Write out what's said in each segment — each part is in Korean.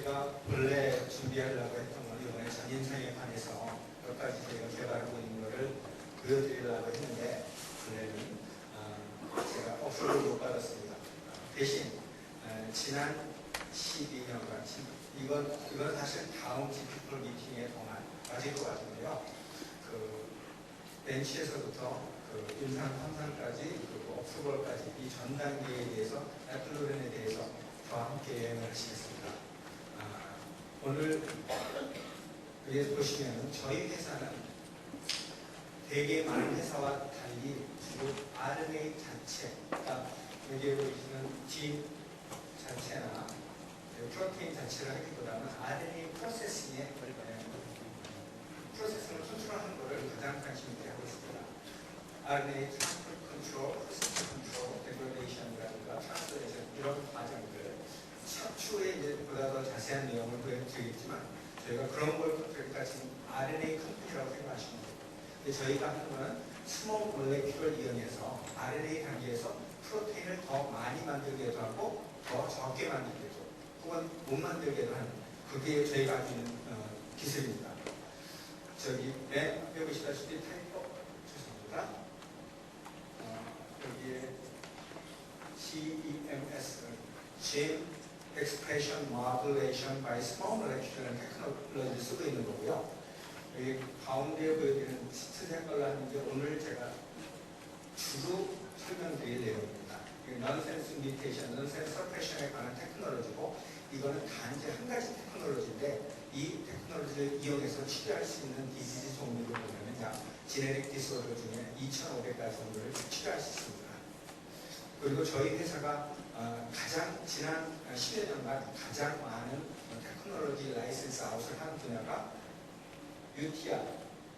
제가 원래 준비하려고 했던 건 이번에 전인상에 관해서 몇 가지 제가 개발하고 있는 것을 보여드리려고 했는데 원래는 제가 오프를 못 받았습니다. 대신 지난 12년간 이건 사실 다음 GP풀 미팅에 동안 맞을 것 같은데요. 그 벤치에서부터 그 임상 3상까지 그리고 어프로벌까지 이 전 단계에 대해서 애플로렌에 대해서 저와 함께 여행을 하시겠습니다. 오늘 여기 보시면 저희 회사는 되게 많은 회사와 달리 주로 RNA 자체, 그러니까 여기에 보시면 진 자체나 프로테인 자체를 하기보다는 RNA 프로세싱을 컨트롤하는 것을 가장 관심 있게 하고 있습니다. RNA 트랜스포트 컨트롤, 프로세스 컨트롤, 데그레이션이라든가 트랜스레이션 이런 과정들 척추에 이제 보다 더 자세한 내용을 보여드리겠지만 저희가 그런 걸 저희가 지금 RNA 컴퍼니라고 생각하시면 돼요. 근데 저희가 하는 거는 스몰 몰레큘을 이용해서 RNA 단계에서 프로테인을 더 많이 만들게도 하고 더 적게 만들게도 혹은 못 만들게도 하는 그게 저희가 하고 있는 기술입니다. 저기 여기 보시다시피 타이퍼 죄송합니다. 여기에 GEMS Gene Expression Modulation by Small Molecule라는 테크놀로지를 쓰고 있는 거고요. 여기 가운데 보여드리는 짙은 색깔로 하는 게 오늘 제가 주로 설명드릴 내용입니다. 넌센스 미테이션, 넌센스 서프레션에 관한 테크놀로지고 이거는 단지 한 가지 테크놀로지인데 이 테크놀로지를 이용해서 치료할 수 있는 디지즈 종류를 보면 약 지네릭 디스오더 중에 2,500가지 정도를 치료할 수 있습니다. 그리고 저희 회사가 가장 지난 10여 년간 가장 많은 테크놀로지 라이센스 아웃을 한 분야가 UTR,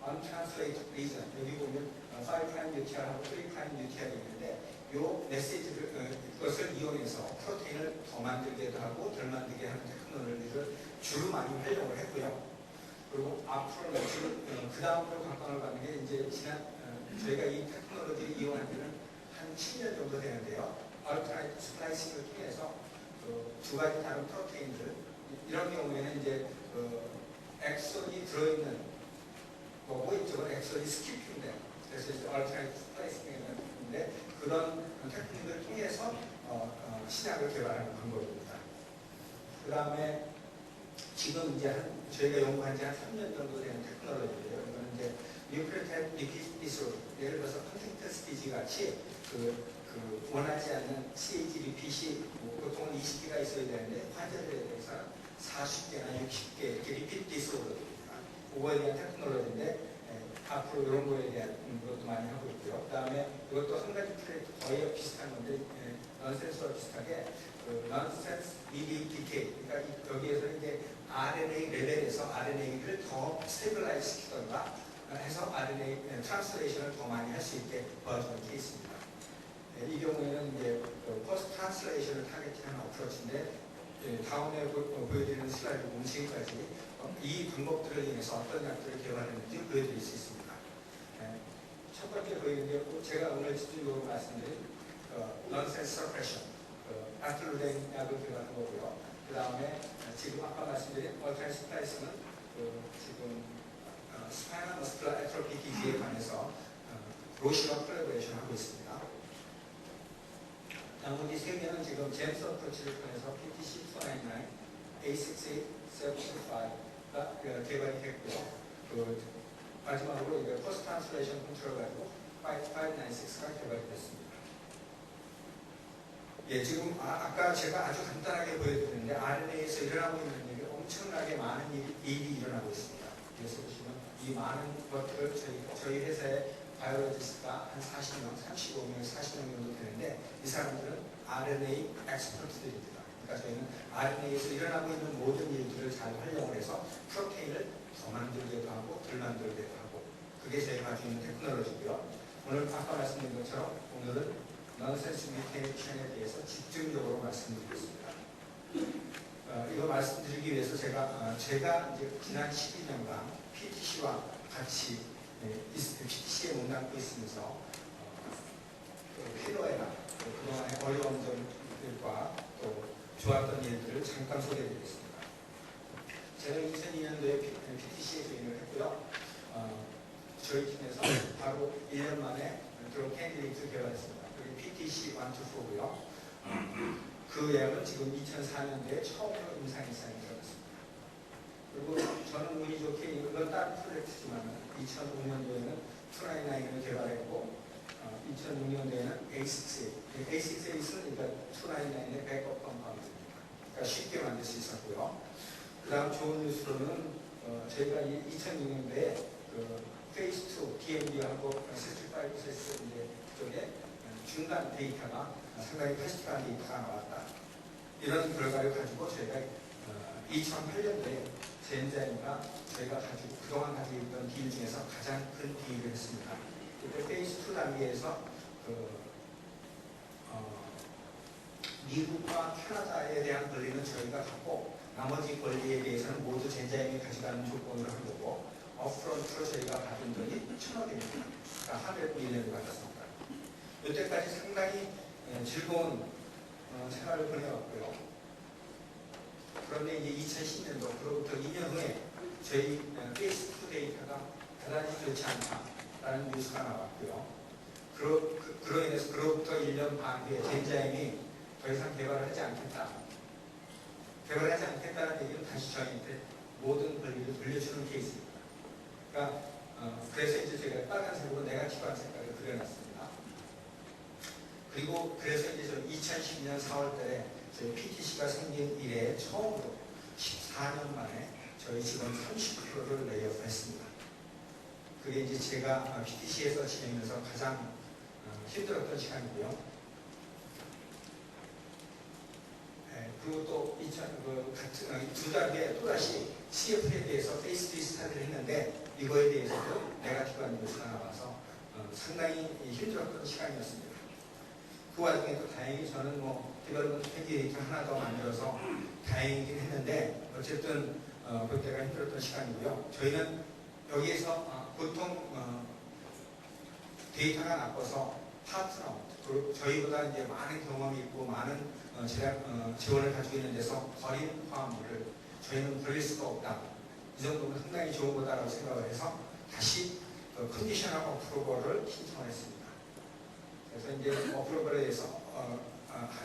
Untranslated Region. 여기 보면 5' UTR하고 3' UTR이 있는데 이 메시지를 이것을 이용해서 프로테인을 더 만들게도 하고 덜 만들게 하는 테크놀로지를 주로 많이 활용을 했고요. 그리고 앞으로는 그 다음으로 각광을 받는 게 이제 지난 저희가 이 테크놀로지를 이용한 지는 한 7년 정도 되는데요. 얼터너티브 스플라이싱을 통해서 두 가지 다른 프로테인들 이런 경우에는 이제 엑손이 들어있는 거고 이쪽은 엑손이 스키핑돼. 그래서 이제 얼터너티브 스플라이싱인데 그런 테크닉을 통해서 신약을 개발하는 방법입니다. 그 다음에 지금 이제 저희가 연구한 지 한 3년 정도 되는 테크놀로지예요. 이거는 이제 뉴크레오타이드 리피드 디스오더, 예를 들어서 헌팅턴스 디지 같이 원하지 않는 CAG 리핏이 보통은 20개가 있어야 되는데 환자들에 대해서는 40개나 60개 이렇게 리피드 디스오더입니다. 그거에 대한 테크놀로지인데 앞으로 이런 거에 대한 것도 많이 하고 있고요. 그 다음에 이것도 한 가지 프로젝트 거의 비슷한 건데 넌센스와 비슷하게 넌센스 EDPK, 그러니까 여기에서 이제 RNA 레벨에서 RNA를 더 스테빌라이즈 시키던가 해서 RNA 트랜스레이션을 더 많이 할 수 있게 도와주는 케이스입니다. 이 경우에는 이제 포스트 트랜스레이션을 타겟팅하는 어프로치인데 다음에 보여드리는 슬라이드 보면 지금까지 이 방법들을 이용해서 어떤 약들을 개발했는지 보여드릴 수 있습니다. 첫 번째 보이는 게 제가 오늘 집중적으로 말씀드린 넌센스 서프레션, 애플로렌 약을 개발한 거고요. 그 다음에 지금 아까 말씀드린 얼터너티브 스플라이싱은 지금 스파이널 머스큘러 애트로피 디지에 관해서 로시와 콜라보레이션 하고 있습니다. 나머지 세 개는 지금 제임스 어프로치를 통해서 PTC299, A68725가 개발이 됐고요. 마지막으로 이제 포스트 트랜스레이션 컨트롤 가지고 5596가 개발이 됐습니다. 예, 지금 아까 제가 아주 간단하게 보여드렸는데 RNA에서 일어나고 있는 일이 엄청나게 많은 일이 일어나고 있습니다. 그래서 보시면 이 많은 것들을 저희 회사의 바이오로지스트가 한 40명, 35명, 40명 정도 되는데 이 사람들은 RNA 엑스퍼트들입니다. 그러니까 저희는 RNA에서 일어나고 있는 모든 일들을 잘 활용을 해서 프로테인을 더 만들기도 하고 덜 만들기도 하고 그게 저희가 가지고 있는 테크놀로지고요. 오늘 아까 말씀드린 것처럼 오늘은 넌센스 미테이션에 대해서 집중적으로 말씀드리겠습니다. 이거 말씀드리기 위해서 제가 이제 지난 12년간 PTC와 같이 PTC에 몸담고 있으면서 필요해라 그동안의 어려운 점들과 또 좋았던 일들을 잠깐 소개해드리겠습니다. 제가 2002년도에 PTC에 조인을 했고요. 저희 팀에서 바로 1년 만에 드론 캔디데이트 개발했습니다. 그게 PTC 124고요. 그 예약은 지금 2004년도에 처음으로 임상 이상이 들어갔습니다. 그리고 저는 운이 좋게 이건 다른 프로젝트지만 2005년도에는 299을 개발했고 2006년도에는 A6A는 그러니까 299의 백업 컴파운드입니다. 그러니까 쉽게 만들 수 있었고요. 그 다음 좋은 뉴스로는 저희가 2006년도에 그 페이스 2 DMD하고 65 프로세스 쪽에 중간 데이터가 상당히 파시티한 데이터가 나왔다. 이런 결과를 가지고 저희가 2008년도에 젠자인과 저희가 가지고 그동안 가지고 있던 딜 중에서 가장 큰 딜을 했습니다. 그때 페이스 2 단계에서 미국과 캐나다에 대한 권리는 저희가 갖고 나머지 권리에 대해서는 모두 젠자임이 가져가는 조건으로 한 거고 업프론트로 저희가 받은 돈이 1,000억입니다. 그러니까 100밀리언을 받았습니다. 이때까지 상당히 즐거운 생활을 보내왔고요. 그런데 이제 2010년도 그로부터 2년 후에 저희 페이스 2 데이터가 대단히 좋지 않다라는 뉴스가 나왔고요. 그로 인해서 그로부터 1년 반 후에 젠자임이 더 이상 개발을 하지 않겠다. 개발하지 않겠다는 얘기는 다시 저희한테 모든 권리를 돌려주는 케이스입니다. 그러니까 그래서 이제 제가 빨간색으로 네거티브한 색깔을 그려놨습니다. 그리고 그래서 이제 저 2012년 4월달에 저희 PTC가 생긴 이래 처음으로 14년 만에 저희 직원 30%를 레이오프했습니다. 그게 이제 제가 PTC에서 지내면서 가장 힘들었던 시간이고요. 그리고 또 같은 두 달에 또다시 CF에 대해서 페이스 2 스타디를 했는데 이거에 대해서도 네거티브한 뉴스가 나와서 상당히 힘들었던 시간이었습니다. 그 와중에 또 다행히 저는 디벨롭먼트 캔디데이트 하나 더 만들어서 다행이긴 했는데 어쨌든 그때가 힘들었던 시간이고요. 저희는 여기에서 보통 데이터가 나빠서 파트너, 그리고 저희보다 이제 많은 경험이 있고 많은 지원을 가지고 있는 데서 버린 화합물을 저희는 버릴 수가 없다. 이 정도면 상당히 좋은 거다라고 생각을 해서 다시 컨디셔널 어프로벌을 신청했습니다. 그래서 이제 어프로벌에 대해서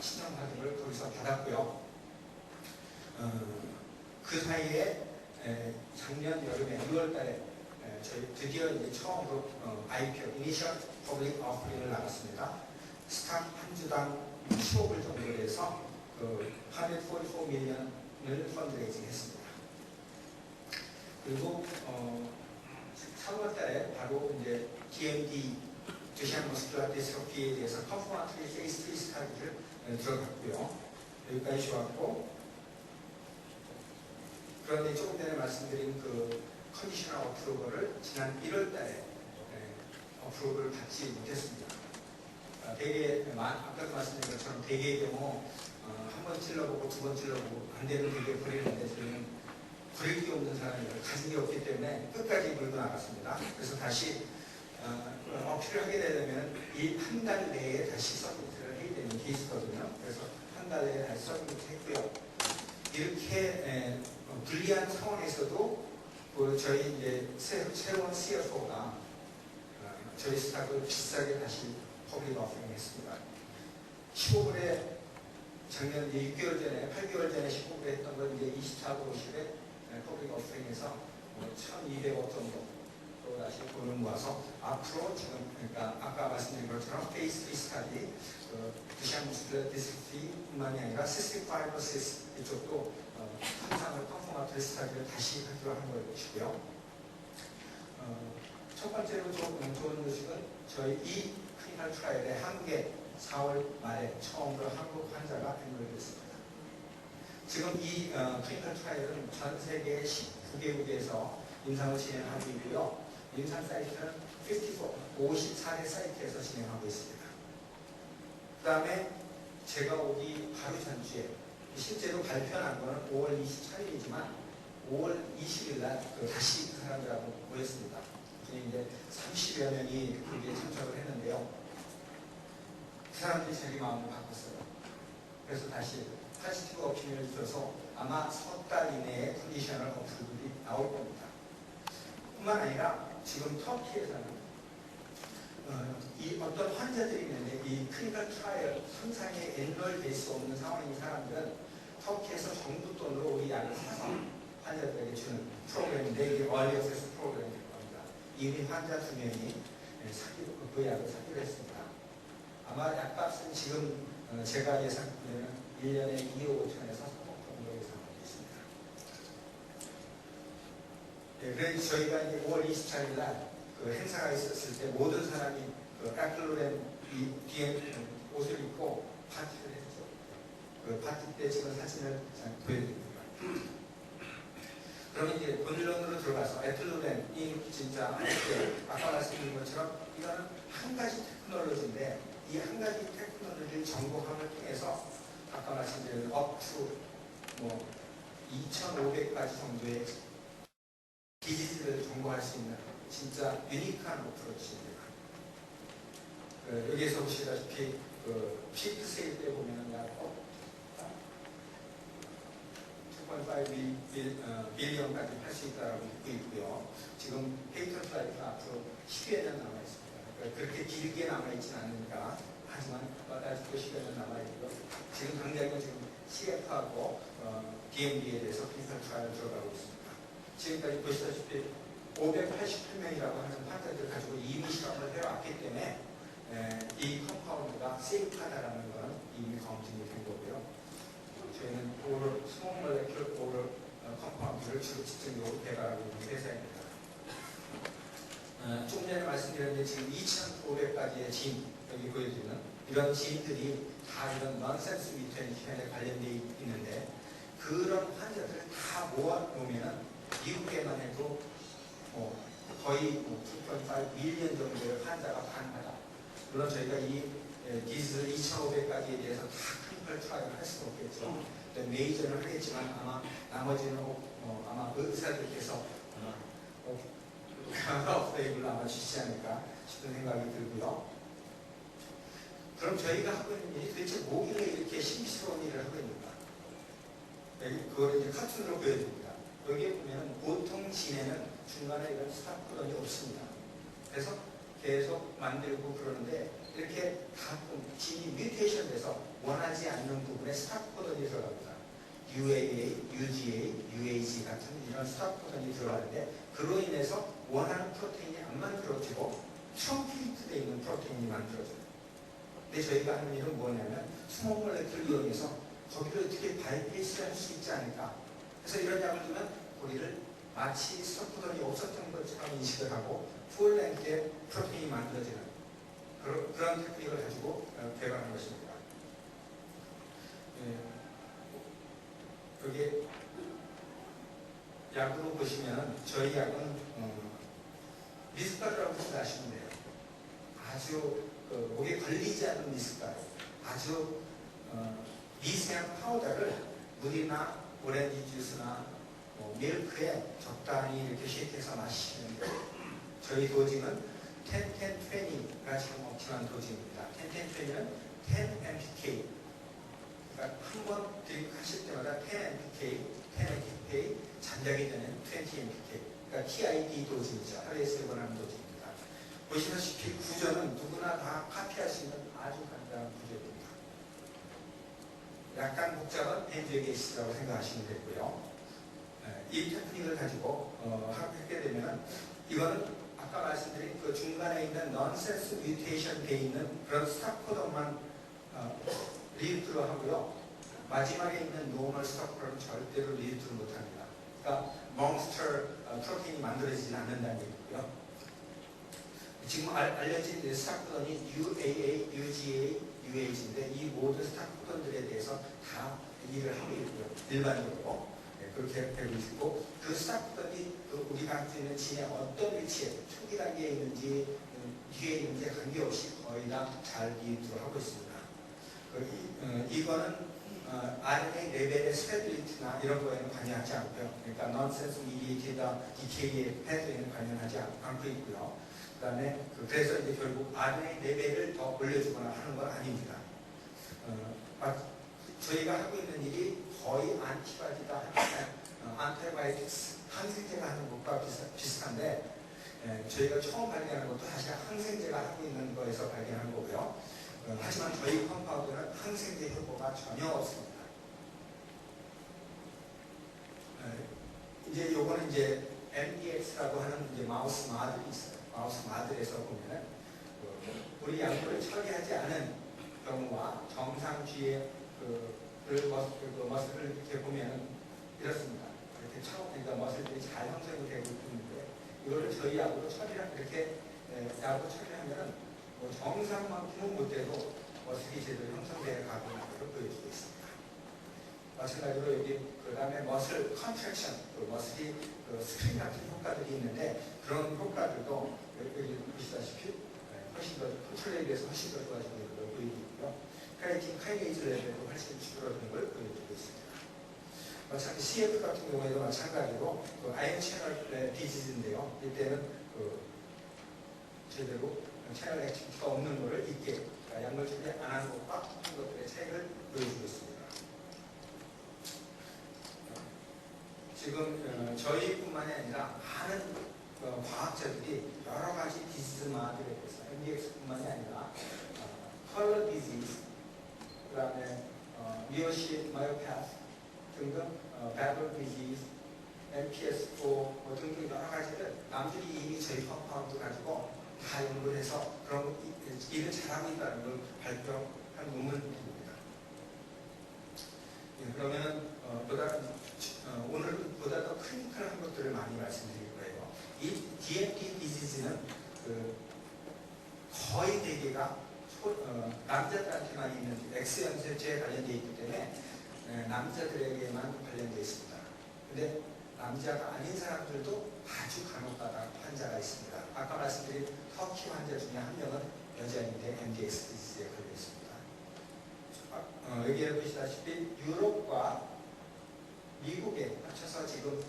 신청받은 걸 거기서 받았고요. 그 사이에 작년 여름에 6월달에 저희 드디어 이제 처음으로 IPO, Initial Public Offering을 나갔습니다. 스탁 한 주당 15불 정도로 해서 144 밀리언을 펀드레이징 했습니다. 그리고 3월달에 바로 이제 DMD 두시안 머스큘러 디스트로피에 대해서 컨포먼트리 페이스 3 스타디를 들어갔고요. 여기까지 좋았고, 그런데 조금 전에 말씀드린 그 컨디셔널 어프로벌을 지난 1월달에 어프로벌을 받지 못했습니다. 대개 아까도 말씀드린 것처럼 대개의 경우 한 번 찔러보고 두 번 찔러보고 안 되는 되게 버리는데 저희는 버릴 게 없는 사람이라 가진 게 없기 때문에 끝까지 물고 나갔습니다. 그래서 다시 어필을 하게 되려면 이 한 달 내에 다시 서비스를 해야 되는 케이스거든요. 그래서 한 달 내에 다시 서비스 했고요. 이렇게 불리한 상황에서도 저희 이제 새로운 CFO가 저희 스탁을 비싸게 다시 퍼블릭 오퍼링 했습니다. 15불에 작년 6개월 전에, 8개월 전에 15불에 했던 걸 이제 24불 50에 퍼블릭 오퍼링해서 1,200억 정도 또 다시 돈을 모아서 앞으로 지금, 그러니까 아까 말씀드린 것처럼 페이스 3 스타디, 두시안 머스큘러 디스트로피뿐만이 아니라 시스틱 파이버시스 이쪽도 항상을 컨포마토리 스타디를 다시 하기로 한 것이고요. 첫 번째로 좋은 소식은 저희 이 클리니컬 트라이얼에 한국에 4월 말에 처음으로 한국 환자가 엔롤됐습니다. 지금 이 클리니컬 트라이얼은 전 세계 19개국에서 임상을 진행하고 있고요. 임상 사이트는 54개 사이트에서 진행하고 있습니다. 그 다음에 제가 오기 바로 전주에 실제로 발표한 거는 5월 24일이지만 5월 20일 날 다시 그 사람들하고 모였습니다. 이제 30여 명이 거기에 참석을 했는데요. 그 사람들이 자기 마음을 바꿨어요. 그래서 다시 파지티브 오피니언을 줘서 아마 석 달 이내에 컨디셔널 어프로블이 나올 겁니다. 뿐만 아니라 지금 터키에서는 이 어떤 환자들이 있는데 이 클리니컬 트라이얼 상상에 엔롤될 수 없는 상황인 사람들은 터키에서 정부 돈으로 우리 약을 사서 환자들에게 주는 프로그램인데 이게 얼리 액세스 프로그램일 겁니다. 이미 환자 2명이 그 약을 사기로 했습니다. 아마 약값은 지금 제가 예상하면 1년에 2억 5천에서 3억 정도 예상하고 있습니다. 네, 그래서 저희가 이제 5월 24일 날 그 행사가 있었을 때 모든 사람이 그 애플로렌 DM 옷을 입고 파티를 했죠. 그 파티 때 찍은 사진을 보여드립니다. 그러면 이제 본론으로 들어가서 애플로렌이 진짜 아까 말씀드린 것처럼 이거는 한 가지 테크놀로지인데 이 한 가지 테크놀로지를 전공함을 통해서 아까 말씀드린 업투 2,500가지 정도의 디지즈를 전공할 수 있는 진짜 유니크한 어프로치입니다. 여기에서 보시다시피 피크 세일 때 보면은 약 2.5 빌리언까지 할 수 있다고 믿고 있고요. 지금 페이턴트 라이프는 앞으로 10여 년 남아 있습니다. 그러니까 그렇게 길게 남아 있지는 않으니까 하지만 아직도 10여 년 남아 있고요. 지금 당장은 지금 CF하고 DMD에 대해서 클리니컬 트라이얼 들어가고 있습니다. 지금까지 보시다시피 588명이라고 하는 환자들을 가지고 이미 실험을 해왔기 때문에 이 컴파운드가 세이프하다라는 것은 이미 검증이 된 거고요. 저희는 오럴 스몰 몰레큘 오럴 컴파운드를 주로 집중적으로 개발하고 있는 회사입니다. 좀 전에 말씀드렸는데 지금 2,500가지의 진, 여기 보여주는 이런 진들이 다 이런 넌센스 뮤테이션에 관련되어 있는데 그런 환자들을 다 모아놓으면 미국에만 해도 거의 2.5 밀리언 정도의 환자가 가능하다. 물론 저희가 이 디지털 2,500가지에 대해서 다 클리니컬 트라이얼을 할 수는 없겠죠. 메이저는 하겠지만 아마 나머지는 아마 의사들께서 오프레이블을 아마 주시지 않을까 싶은 생각이 들고요. 그럼 저희가 하고 있는 일이 도대체 뭐길래 이렇게 신비스러운 일을 하고 있는가? 그걸 이제 카툰으로 보여드립니다. 여기에 보면 보통 진에는 중간에 이런 스탑 코던이 없습니다. 그래서 계속 만들고 그러는데 이렇게 가끔 진이 뮤테이션 돼서 원하지 않는 부분에 스탑 코던이 들어갑니다. UAA, UGA, UAG 같은 이런 스탑 코던이 들어가는데 그로 인해서 원하는 프로테인이 안 만들어지고 트렁케이트 되어 있는 프로테인이 만들어져요. 근데 저희가 하는 일은 뭐냐면 스몰 몰레큘을 이용해서 거기를 어떻게 바이패스를 할 수 있지 않을까. 그래서 이런 약을 주면 거기를 마치 스탑 코던이 없었던 것처럼 인식을 하고 풀 랭크의 프로테인이 만들어지는 그런 테크닉을 가지고 개발한 것입니다. 여기 약으로 보시면 저희 약은 미숫가루라고 생각하시면 돼요. 아주 목에 걸리지 않는 미숫가루, 아주 미세한 파우더를 물이나 오렌지 주스나 밀크에 적당히 이렇게 쉐이크해서 마시면 돼요. 저희 도징은 10-10-20가 지금 optim한 도징입니다. 10-10-20는 10-MPK. 그러니까 한 번 드립하실 때마다 10-MPK, 10-MPK, 잠자기 전에 20-MPK. 그러니까 TID 도징이죠. 하루에 3번 하는 도징입니다. 보시다시피 구조는 누구나 다 카피할 수 있는 아주 간단한 구조입니다. 약간 복잡한 엔드에게이스라고 생각하시면 되고요. 이 테크닉을 가지고 하게 되면 이거는 아까 말씀드린 그 중간에 있는 넌센스 뮤테이션 되어 있는 그런 스탑 코던만 리드로 하고요. 마지막에 있는 노멀 스탑 코던은 절대로 리드를 못합니다. 그러니까 몬스터 프로테인이 만들어지지 않는다는 얘기고요. 지금 알려진 스탑 코던이 UAA, UGA, UAG인데 이 모든 스탑 코던들에 대해서 다 일을 하고 있고요. 일반적으로. 그렇게 되고 있고 그 스탑 코던이 우리가 갖고 있는 진의 어떤 위치에 초기 단계에 있는지 뒤에 있는지 관계없이 거의 다 잘 리드를 하고 있습니다. 이거는 RNA 레벨의 스테빌리티나 이런 거에는 관여하지 않고요. 그러니까 넌센스 미디에이티드 디케이의 패드에는 관여하지 않고 있고요. 그 다음에 그래서 이제 결국 RNA 레벨을 더 올려주거나 하는 건 아닙니다. 저희가 하고 있는 일이 거의 안티바디가 안티바이틱스 항생제가 하는 것과 비슷한데 저희가 처음 발견한 것도 사실 항생제가 하고 있는 거에서 발견한 거고요. 하지만 저희 컴파운드는 항생제 효과가 전혀 없습니다. 이제 요거는 이제 MDX라고 하는 이제 마우스 마들이 있어요. 마우스 마들에서 보면은 우리 약물을 처리하지 않은 경우와 정상 쥐의 머슬을 이렇게 보면은 이렇습니다. 이렇게 그러니까 머슬들이 잘 형성이 되고 있는데 이거를 저희 약으로 이렇게 약으로 처리하면은 정상만큼은 못 돼도 머슬이 제대로 형성되어 가고 있는 것을 보여주고 있습니다. 마찬가지로 여기 그 다음에 머슬 컨트랙션, 머슬이 스크린 같은 효과들이 있는데 그런 효과들도 여기 보시다시피 훨씬 더 컨트롤에 비해서 훨씬 더 좋아지고 있는 걸 보이고 있고요. 카이팅 카이네이즈 레벨도 훨씬 줄어드는 걸 보여주고 있습니다. 마찬가지 CF 같은 경우에도 마찬가지로 아이언 채널 디지즈인데요. 이때는 제대로 채널 액티비티가 없는 것을 있게 약물 처리 안 하는 것과 한 것들의 차이를 보여주고 있습니다. 지금 저희뿐만이 아니라 많은 과학자들이 여러 가지 디지즈마들에 대해서 MDX뿐만이 아니라 컬러 디지즈, 그 다음에 미오시 마이오패스 등등, 바블 디지즈, MPS4 등등 여러 가지를 남들이 이미 저희 컴파운드 가지고 다 연구를 해서 그런 일을 잘하고 있다는 걸 발표한 논문입니다. 그러면 오늘보다 더 크리티컬한 것들을 많이 말씀드릴 거예요. 이 DMD 디지즈는 거의 대개가 남자들한테만 있는 X염색체에 관련되어 있기 때문에 남자들에게만 관련되어 있습니다. 근데 남자가 아닌 사람들도 아주 간혹가다 환자가 있습니다. 아까 말씀드린 터키 환자 중에 한 명은 여자인데 MDX 디지즈에 걸려 있습니다. 여기에 보시다시피 유럽과 미국에 합쳐서 지금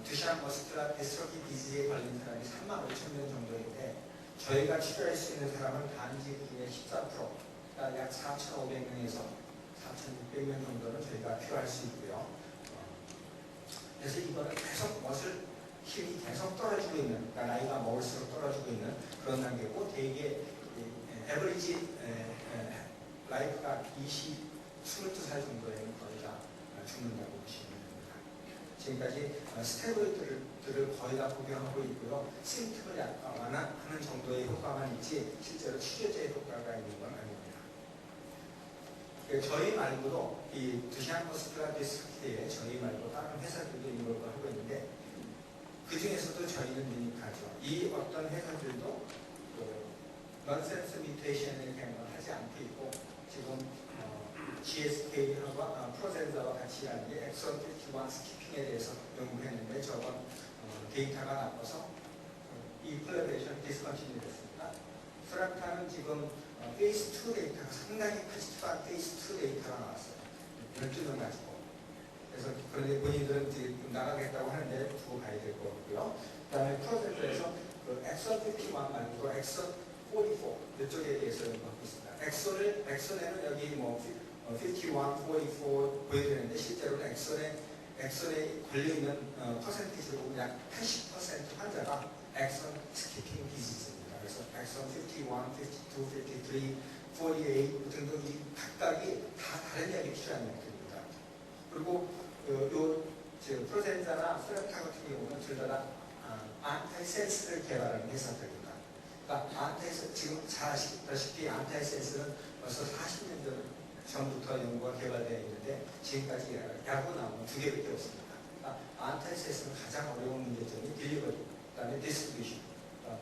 듀샤는 머스큘러 디스트로피 디지즈에 걸린 사람이 35,000명 정도인데 저희가 치료할 수 있는 사람은 단지 그중에 14%, 그러니까 약 4,500명에서 4,600명 정도는 저희가 필요할 수 있고요. 그래서 이거는 계속 힘이 계속 떨어지고 있는, 그러니까 나이가 먹을수록 떨어지고 있는 그런 단계고 대개 에버리지 라이프가 22살 정도에는 거의 다 죽는다고 보시면 됩니다. 지금까지 스테로이드를 거의 다 복용하고 있고요. 심틈을 약간 완화하는 정도의 효과만 있지 실제로 치료제의 효과가 있는 건 아닙니다. 저희 말고도 이 두시안 머스큘러 디스트로피에 저희 말고 다른 회사들도 이걸 하고 있는데 그 중에서도 저희는 유니크하죠. 이 어떤 회사들도 넌센스 뮤테이션을 하지 않고 있고 지금 GSK하고 프로센서와 같이 하는 게 엑선 51 스키핑에 대해서 연구했는데 저건 데이터가 나빠서 이 콜라보레이션 디스컨티뉴 됐습니다. 스라타는 지금 페이스 2 데이터가 상당히 포지티브한 페이스 2 데이터가 나왔어요. 12명 가지고. 그래서 그런데 본인들은 지금 나가겠다고 하는데 두고 가야 될 것 같고요. 그 다음에 프로센서에서 엑선 51 말고 엑선 44 이쪽에 대해서 연구하고 있습니다. 엑선에는 여기 51, 44 보여드리는데 실제로는 엑선에 걸려있는 퍼센티지로 보면 약 80% 환자가 엑선 스키핑 디지즈입니다. 그래서 엑선 51, 52, 53, 48 등등 이 각각이 다 다른 약이 필요한 약들입니다. 그리고 프로센자나 스라타 같은 경우는 둘 다 안타이센스를 개발하는 회사들입니다. 그러니까 지금 잘 아시다시피 안타이센스는 벌써 40년 전부터 연구가 개발되어 있는데 지금까지 약으로 나오는 두 개밖에 없습니다. 그러니까 안타이센스는 가장 어려운 문제점이 딜리버리, 그 다음에 디스트리뷰션.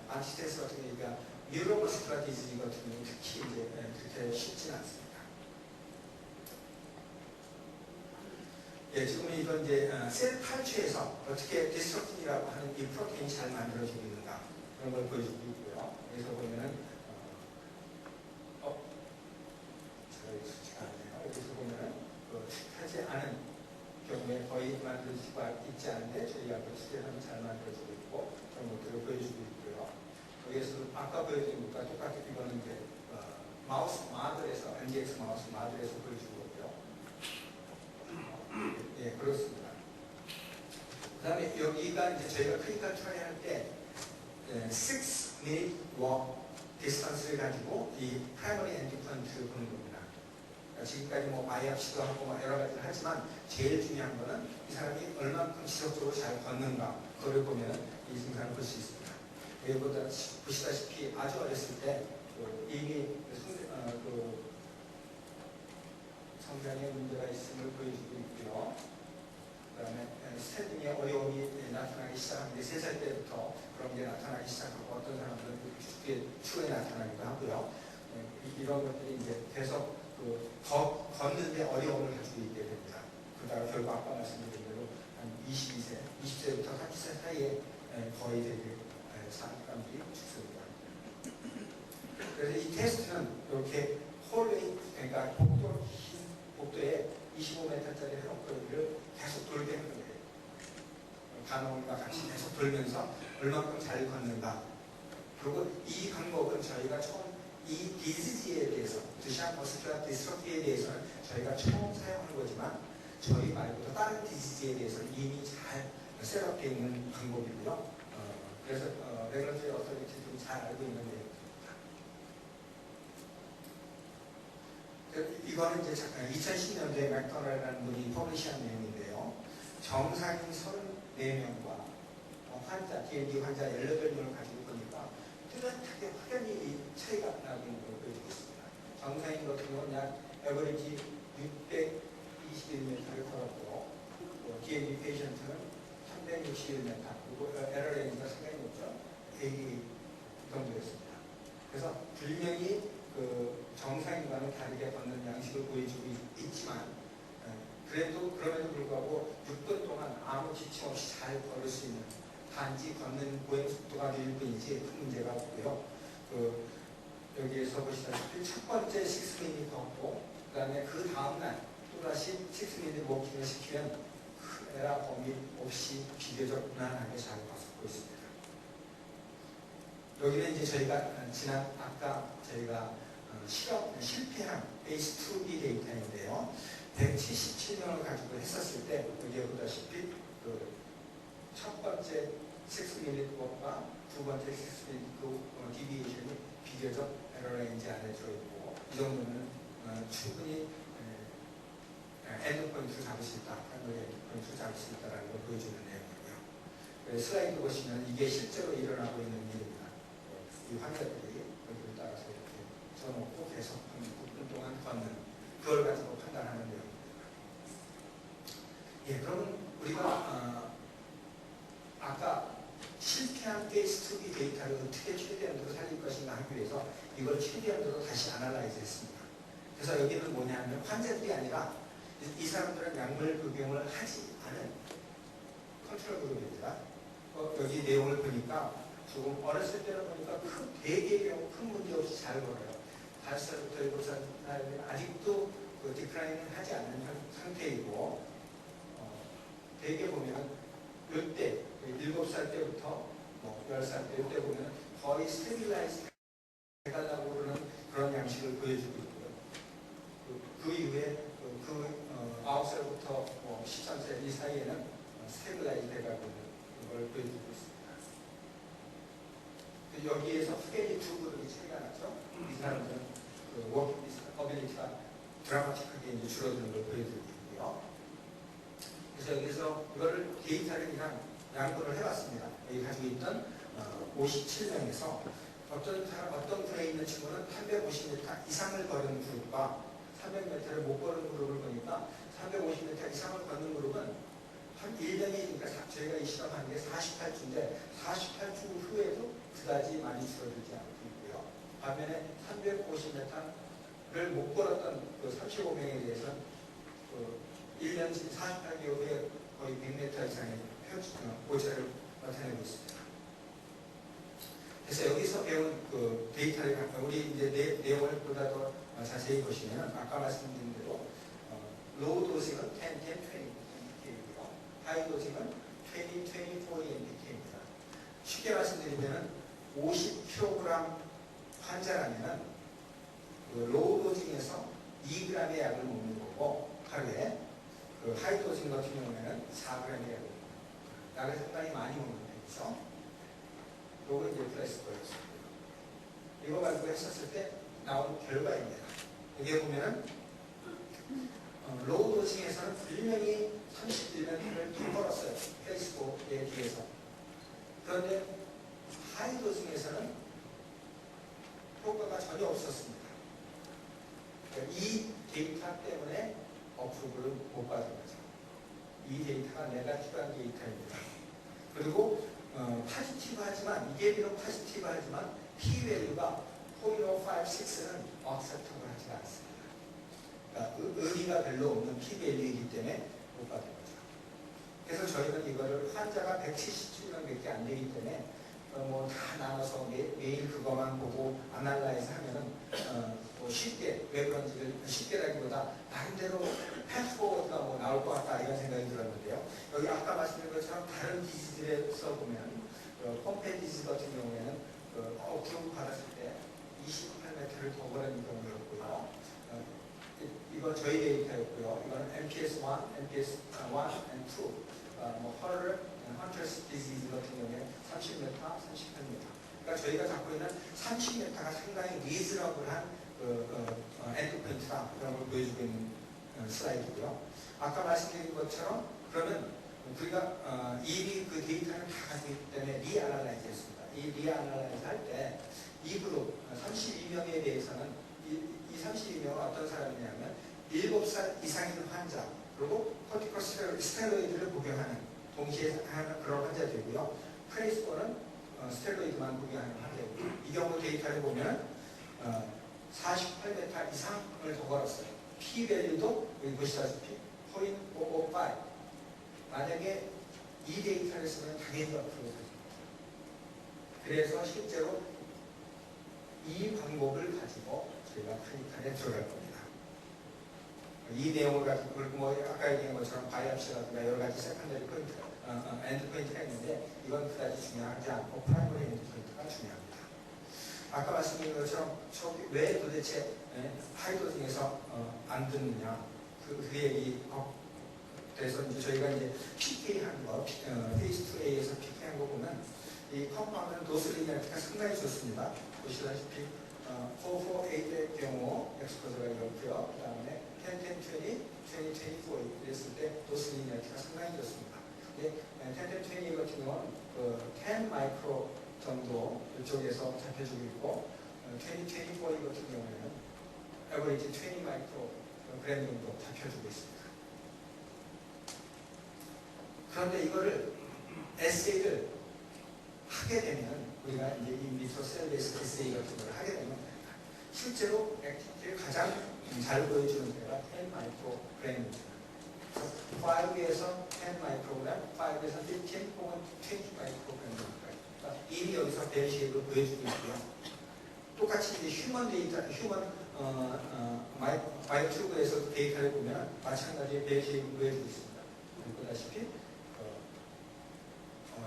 안티센스 같은 경우가 뉴로머스큘러 디지즈 같은 경우 특히 이제 그렇게 쉽지는 않습니다. 예, 지금 이건 이제 셀 탈취에서 어떻게 디스트럭틴이라고 하는 이 프로테인이 잘 만들어지고 있는가 그런 걸 보여주고 있고요. 여기서 보면은 수치가 않네요. 여기서 보면은 하지 않은 경우에 거의 만들 수가 있지 않은데 저희가 수치하면 잘 만들어지고 있고 그런 것들을 보여주고 있고요. 여기에서 아까 보여드린 것과 똑같은 이거는 이제 마우스 마들에서 MDX 마우스 마들에서 보여주고 있고요. 예, 그렇습니다. 그 다음에 여기가 이제 저희가 클리니컬 트라이얼 할 때 6-minute walk 디스턴스를 가지고 이 프라이머리 엔드포인트를 보는 겁니다. 그러니까 지금까지 뭐 바이옵시도 하고 뭐 여러 가지를 하지만 제일 중요한 거는 이 사람이 얼만큼 지속적으로 잘 걷는가 그걸 보면 이 증상을 볼 수 있습니다. 여기보다 보시다시피 아주 어렸을 때 이미 성장에 문제가 있음을 보여주고 있고요. 그 다음에 스탠딩에 어려움이 나타나기 시작하는데 3살 때부터 그런 게 나타나기 시작하고 어떤 사람들은 추후에 나타나기도 하고요. 이런 것들이 이제 계속 걷는데 어려움을 가지고 있게 됩니다. 그러다가 결국 아까 말씀드린 대로 한 22세, 20세부터 30세 사이에 거의 되게 사람들이 죽습니다. 그래서 이 테스트는 이렇게 홀웨이, 그러니까 복도에 25m짜리 해놓고를 계속 돌게 하는 거예요. 간호원과 같이 계속 돌면서 얼마큼 잘 걷는가. 그리고 이 방법은 저희가 처음 이 디지지에 대해서, 드시안 머스큘러 디스트로피에 대해서는 저희가 처음 사용한 거지만 저희 말고도 다른 디지지에 대해서는 이미 잘 셋업되어 있는 방법이고요. 그래서 레귤러토리 어서리티들이 잘 알고 있는 내용입니다. 이거는 이제 2010년도에 맥도날드라는 분이 퍼블리시한 내용인데요. 정상인 34명과 환자, DLD 환자 18명을 가지고 보니까 뚜렷하게 확연히 차이가 나고 있는 걸 보여주고 있습니다. 정상인 같은 경우는 약 에버리지 621m를 걸었고 DLD 페이션트는 361m, 그리고 에러 레인지가 상당히 높죠. 100이 정도였습니다. 그래서 분명히 정상인과는 다르게 걷는 양식을 보여주고 있지만 그럼에도 불구하고 6분 동안 아무 지침 없이 잘 걸을 수 있는, 단지 걷는 보행 속도가 느릴 뿐이지 큰 문제가 없고요. 여기에서 보시다시피 첫 번째 6미닛 걷고 그 다음에 그 다음날 또다시 6미닛 워킹을 시키면 큰 에러 범위 없이 비교적 무난하게 잘 걷고 있습니다. 여기는 이제 저희가 아까 저희가 실패한 베이스 2B 데이터인데요. 177명을 가지고 했었을 때 여기에 보다시피 첫 번째 6미닛 워크와 두 번째 6미닛 디비에이션이 비교적 에러 레인지 안에 들어있고 이 정도는 충분히 엔드 포인트를 잡을 수 있다. 엔드 포인트를 잡을 수 있다는 걸 보여주는 내용이고요. 슬라이드 보시면 이게 실제로 일어나고 있는 일입니다. 이 환자들이 여기를 따라서 이렇게 써놓고 계속 9분 동안 걷는 그걸 가지고 판단하는 내용입니다. 예, 그러면 우리가 아까 실패한 페이스 2B 데이터를 어떻게 최대한으로 살릴 것인가 하기 위해서 이걸 최대한으로 다시 아날라이즈 했습니다. 그래서 여기는 뭐냐면 환자들이 아니라 이 사람들은 약물 복용을 하지 않은 컨트롤 그룹입니다. 여기 내용을 보니까 조금 어렸을 때는 보니까 되게 큰 문제 없이 잘 걸어요. 5살부터 7살 나이는 아직도 디크라인은 하지 않는 상태이고 되게 보면 이때 7살 때부터 10살 때 이때 보면 거의 스테빌라이즈 해달라고 그러는 그런 양식을 보여주고 있고요. 그 이후에 9살부터 13세 이 사이에는 스테빌라이즈 해가고 있는 걸 보여주고 있습니다. 여기에서 크게 두 그룹이 차이가 나죠. 이 사람들은 워킹 어빌리티가 드라마틱하게 이제 줄어드는 걸 보여드리고 있고요. 그래서 여기서 이거를 데이터를 그냥 양분을 해봤습니다. 여기 가지고 있던 57명에서 어떤 분에 있는 친구는 350m 이상을 걸은 그룹과 300m를 못 걸은 그룹을 보니까 350m 이상을 걷는 그룹은 한 1년이, 그러니까 저희가 이 실험한 게 48주인데 48주 후에도 그다지 많이 줄어들지 않고 있고요. 반면에 350m를 못 걸었던 35명에 대해서는 1년 48개월 후에 거의 100m 이상의 고체를 나타내고 있습니다. 그래서 여기서 배운 데이터를 우리 이제 내용을 보다 더 자세히 보시면 아까 말씀드린 대로 로우 도징은 10, 10, 20m이고요. 하이 도징은 20, 24m입니다. 쉽게 말씀드리면 50kg 환자라면 로우 도징에서 2g의 약을 먹는 거고 하루에 그 하이도징 같은 경우에는 4g이에요. 약을 상당히 많이 먹는 편이죠. 요거 이제 플래시보였습니다. 이거 가지고 했었을 때 나온 결과입니다. 여기에 보면은 로우 도징에서는 분명히 31m를 더 걸었어요. 플래시보에 비해서. 그런데 하이 도징에서는 효과가 전혀 없었습니다. 이 데이터 때문에 어프로브를 못 받은 거죠. 이 데이터가 네거티브한 데이터입니다. 그리고 포지티브하지만 이게 비록 포지티브하지만 p-value가 0.556는 acceptable 하지가 않습니다. 그러니까 의미가 별로 없는 p-value이기 때문에 못 받은 거죠. 그래서 저희는 이거를 환자가 177명밖에 안 되기 때문에 뭐 다 나눠서 매일 그거만 보고 아날라이즈 하면은 뭐 쉽게 왜 그런지를 쉽게라기보다 나름대로 패스포드가 뭐 나올 것 같다 이런 생각이 들었는데요. 여기 아까 말씀드린 것처럼 다른 디지즈에서 보면 펌페 디지즈 같은 경우에는 기록 받았을 때 28m를 더 걸은 경우였고요. 이건 저희 데이터였고요. 이거는 MPS 1, MPS 1 and 2, 뭐 헌터스 디지즈 같은 경우에 30m, 38m. 그러니까 저희가 갖고 있는 30m가 상당히 리즈너블한 엔드포인트다 그런 걸 보여주고 있는 슬라이드고요. 아까 말씀드린 것처럼 그러면 우리가 이미 그 데이터를 다 가지고 있기 때문에 리아날라이즈 했습니다. 이 리아날라이즈 할 때 이 그룹 32명에 대해서는 이 32명은 어떤 사람이냐면 7살 이상인 환자 그리고 코티코스테로이드를 복용하는 동시에 하는 그런 환자들이고요. 플레이스포는 스테로이드만 복용하는 환자이고요. 이 경우 데이터를 보면 48m 이상을 더 걸었어요. p-value도 여기 보시다시피 0.555. 만약에 이 데이터를 쓰면 당연히 앞으로 가집니다. 그래서 실제로 이 방법을 가지고 저희가 클리닉에 들어갈 겁니다. 이 내용을 가지고 뭐 아까 얘기한 것처럼 바이옵시라든가 여러 가지 세컨더리 포인트, 엔드 포인트가 있는데 이건 그다지 중요하지 않고 프라이머리 엔드 포인트가 중요합니다. 아까 말씀드린 것처럼 왜 도대체 하이도징에서 안 듣느냐 그 얘기 그래서 이제 저희가 이제 PK 한 거, 페이스 2A에서 PK 한 거 보면 이 컴파운드는 도스리니아가 상당히 좋습니다. 보시다시피 448의 경우 엑스포저가 이렇고요. 그 다음에 10, 10, 20, 20, 24 이랬을 때 도스리니아가 상당히 좋습니다. 근데 10, 10, 20 같은 경우는 10 마이크로 정도 이쪽에서 잡혀주고 있고 20, 24 같은 경우에는 에버리지 20 마이크로 그램 정도 잡혀주고 있습니다. 그런데 이거를 에세이를 하게 되면 우리가 이제 인비트로 셀 베이스 에세이 같은 걸 하게 되면 실제로 액티비티를 가장 잘 보여주는 데가 10 마이크로그램입니다. 5에서 10 마이크로그램, 5에서 15 혹은 20 마이크로그램입니다. 그러니까 이미 여기서 벨쉐입을 보여주고 있고요. 똑같이 이제 휴먼 데이터, 휴먼 마이튜브에서 데이터를 보면 마찬가지의 벨쉐입을 보여주고 있습니다. 보다시피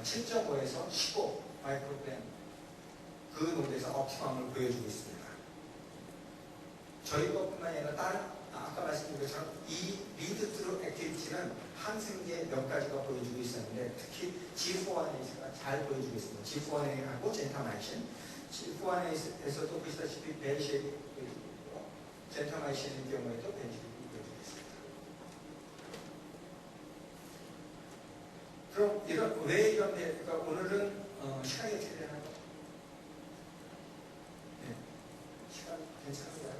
7.5에서 15 마이크로그램 그 농도에서 옵티멈을 보여주고 있습니다. 저희 것뿐만 아니라 다른 아까 말씀드린 것처럼 이 리드 트루 액티비티는 항생제 몇 가지가 보여주고 있었는데 특히 G418가 잘 보여주고 있습니다. G418하고 젠타마이신 G418에서도 보시다시피 벨쉐입이 보여주고 젠타마이신의 경우에도 벨쉐입이 보여주고 있습니다. 그럼 왜 이런데 그러니까 오늘은 시간이 어떻게 되나요? 네, 시간 괜찮은가요?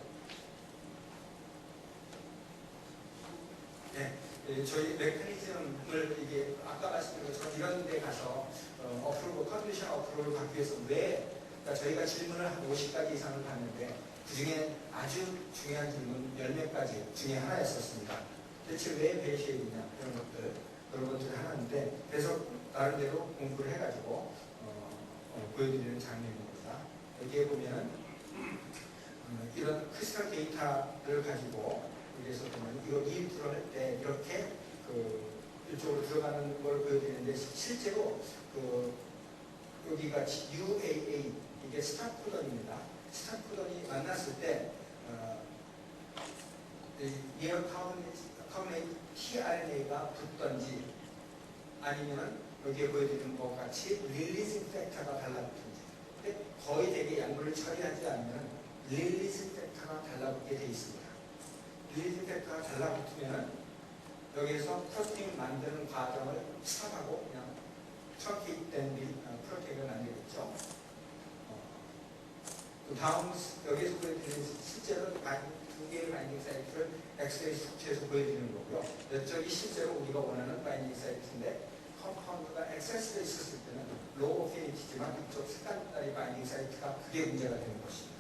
네, 저희 메커니즘을 이게 아까 말씀드린 것처럼 이런 데 가서 어프로브, 컨디션 어프로브를 받기 위해서 왜 그러니까 저희가 질문을 한 50가지 이상을 받는데 그 중에 아주 중요한 질문 10몇 가지 중에 하나였었습니다. 대체 왜 벨쉐입이냐 이런 것들 그런 것들을 하는데 그래서 나름대로 공부를 해가지고 보여드리는 장면입니다. 여기에 보면 이런 크리스탈 데이터를 가지고 여기에서 보면 이거 이입트로 할 때 이렇게 이쪽으로 들어가는 걸 보여드리는데 실제로 여기가 UAA 이게 스타코던입니다. 스타코던이 만났을 때 Near tRNA가 붙던지 아니면 여기에 보여드리는 것 같이 릴리징 팩터가 달라붙든지. 근데 거의 대개 약물을 처리하지 않으면 릴리징 팩터가 달라붙게 돼 있습니다. 릴리징 팩터가 달라붙으면 여기에서 프로테인 만드는 과정을 스탑하고 그냥 트렁케이트된 프로테인을 만들겠죠. 그 다음 여기에서 보여드리는 실제로 두 개의 바인딩 사이트를 엑스레이 수치에서 보여드리는 거고요. 이쪽이 실제로 우리가 원하는 바인딩 사이트인데 컴파운드가 엑세스가 있었을 때는 로우 어피니티지만 이쪽 색깔의 바인딩 사이트가 그게 문제가 되는 것입니다.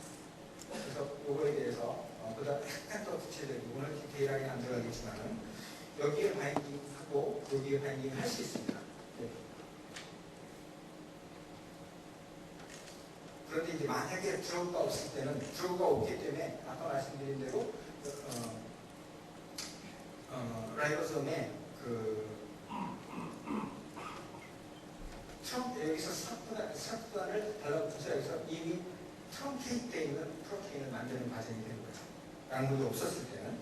그래서 이거에 대해서 보다 약간 더 구체적이고 오늘 디테일하게 안 들어가겠지만은 여기에 바인딩하고 여기에 바인딩을 할 수 있습니다. 네. 그런데 이제 만약에 드러그가 없을 때는 드러그가 없기 때문에 아까 말씀드린 대로 라이보솜에 여기서 삽분을 달라붙어서 여기서 이미 트렁케이트되어 있는 프로테인을 만드는 과정이 되는 거죠. 약물이 없었을 때는.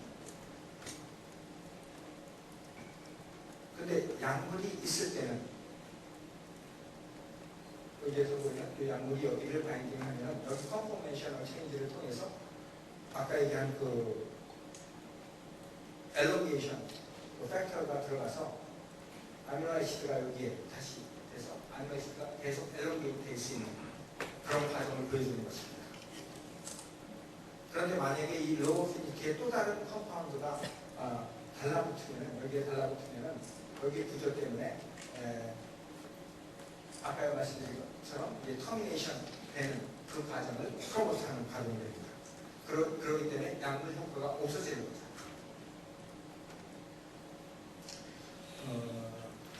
근데 약물이 있을 때는 여기에서 보면 이 약물이 여기를 바인딩하면 여기 컨포메이셔널 체인지를 통해서 아까 얘기한 그 엘롱게이션 그 팩터가 들어가서 아미노아시드가 여기에 다시 돼서 아미노아시드가 계속 엘롱게이트 될 수 있는 그런 과정을 보여주는 것입니다. 그런데 만약에 이 로우 피니티에 또 다른 컴파운드가 달라붙으면 여기에 달라붙으면 여기 구조 때문에 아까 말씀드린 것처럼 이제 터미네이션 되는 그 과정을 프로모트하는 과정이 됩니다. 그렇기 때문에 약물 효과가 없어지는 거죠.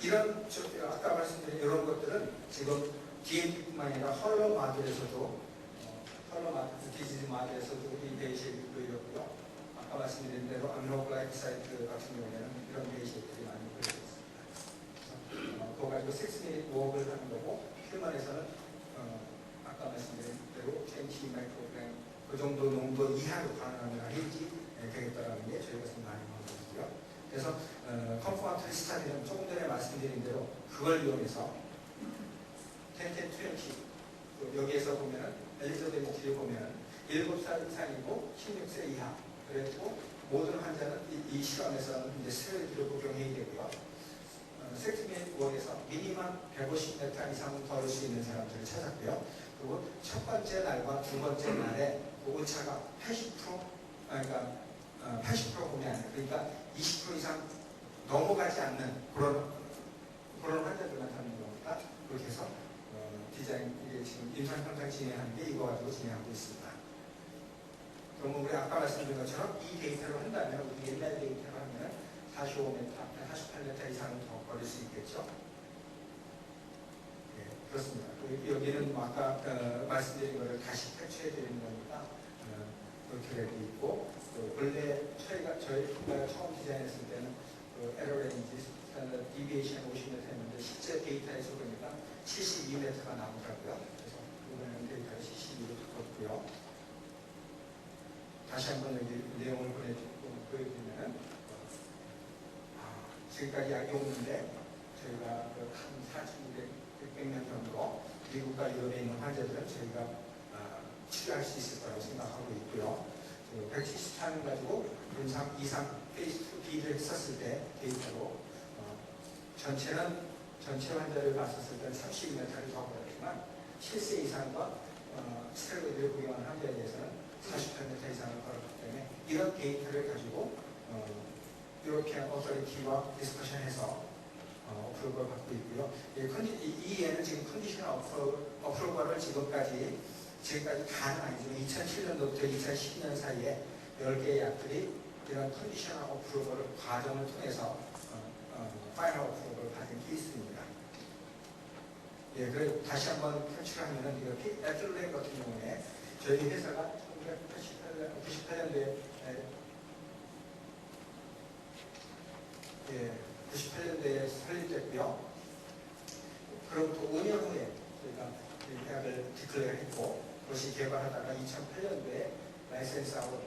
이런 아까 말씀드린 이런 것들은 지금 DMP뿐만 아니라 헐러 마들에서도 디지즈 마들에서도 우리 베이시액이 보이고요. 아까 말씀드린 대로 아미노글라이코사이드 같은 경우에는 이런 베이시액들이 많이 보여져 있습니다. 그거 가지고 6미닛 워크를 하는 거고 휴먼에서는 아까 말씀드린 대로 20 마이크로그램 그 정도 농도 이하로 가능하면 해지 되겠다라는 게 저희가 생각하는 방법이고요. 그래서 컨포먼트 스타디는 조금 전에 말씀드린 대로 그걸 이용해서 10-20 여기에서 보면은 엘리저베리티를 보면은 7살 이상이고 16세 이하 그래가지고 모든 환자는 이 실험에서는 이제 스테로이드를 복용해야 되고요. 섹스맨 원에서 미니멈 150m 이상은 걸을 수 있는 사람들을 찾았고요. 그리고 첫 번째 날과 두 번째 날에 그 오차가 80% 그러니까 80% 보면 안 돼. 그러니까 20% 이상 넘어가지 않는 그런 환자들만 하는 거니까 그렇게 해서 디자인 이게 지금 임상평상 진행하는 게 이거 가지고 진행하고 있습니다. 그러면 우리 아까 말씀드린 것처럼 이 데이터로 한다면 우리 옛날 데이터로 하면 45m, 48m 이상은 더 걸릴 수 있겠죠. 네, 그렇습니다. 여기는 아까 말씀드린 것을 다시 캡처해 드리는 거니까 그렇게 되어 있고 원래 저희가 처음 디자인했을 때는 에러 레인지 스탠더드 디비에이션 50m 했는데 실제 데이터에서 보니까 72m가 나오더라고요. 그래서 이번에는 데이터를 72로 바꿨고요. 다시 한번 여기 내용을 보여드리면 지금까지 약이 없는데 저희가 한 4,600명 정도 미국과 유럽에 있는 환자들은 저희가 치료할 수 있을 거라고 생각하고 있고요. 174명 가지고 임상 2상 페이스 2B를 했었을 때 데이터로 전체 환자를 봤었을 때는 32m를 더 걸었지만 7세 이상과 스테로이드를 복용한 환자에 대해서는 48m 이상을 걸었기 때문에 이런 데이터를 가지고 유로피안 어서리티와 디스커션해서 어프로벌을 받고 있고요. 이 예는 지금 컨디셔널 어프로벌을 지금까지 가능하지만 2007년도부터 2012년 사이에 10개의 약들이 이런 컨디셔널 어프로벌 과정을 통해서 파이널 어프로벌을 받은 케이스입니다. 예, 그리고 다시 한번 표출하면은 이렇게 에틀렌 같은 경우에 저희 회사가 1998년도에 98년도에 설립됐고요. 그로부터 5년 후에 저희가 계약을 디클레어했고 그것이 개발하다가 2008년도에 라이센스 아웃,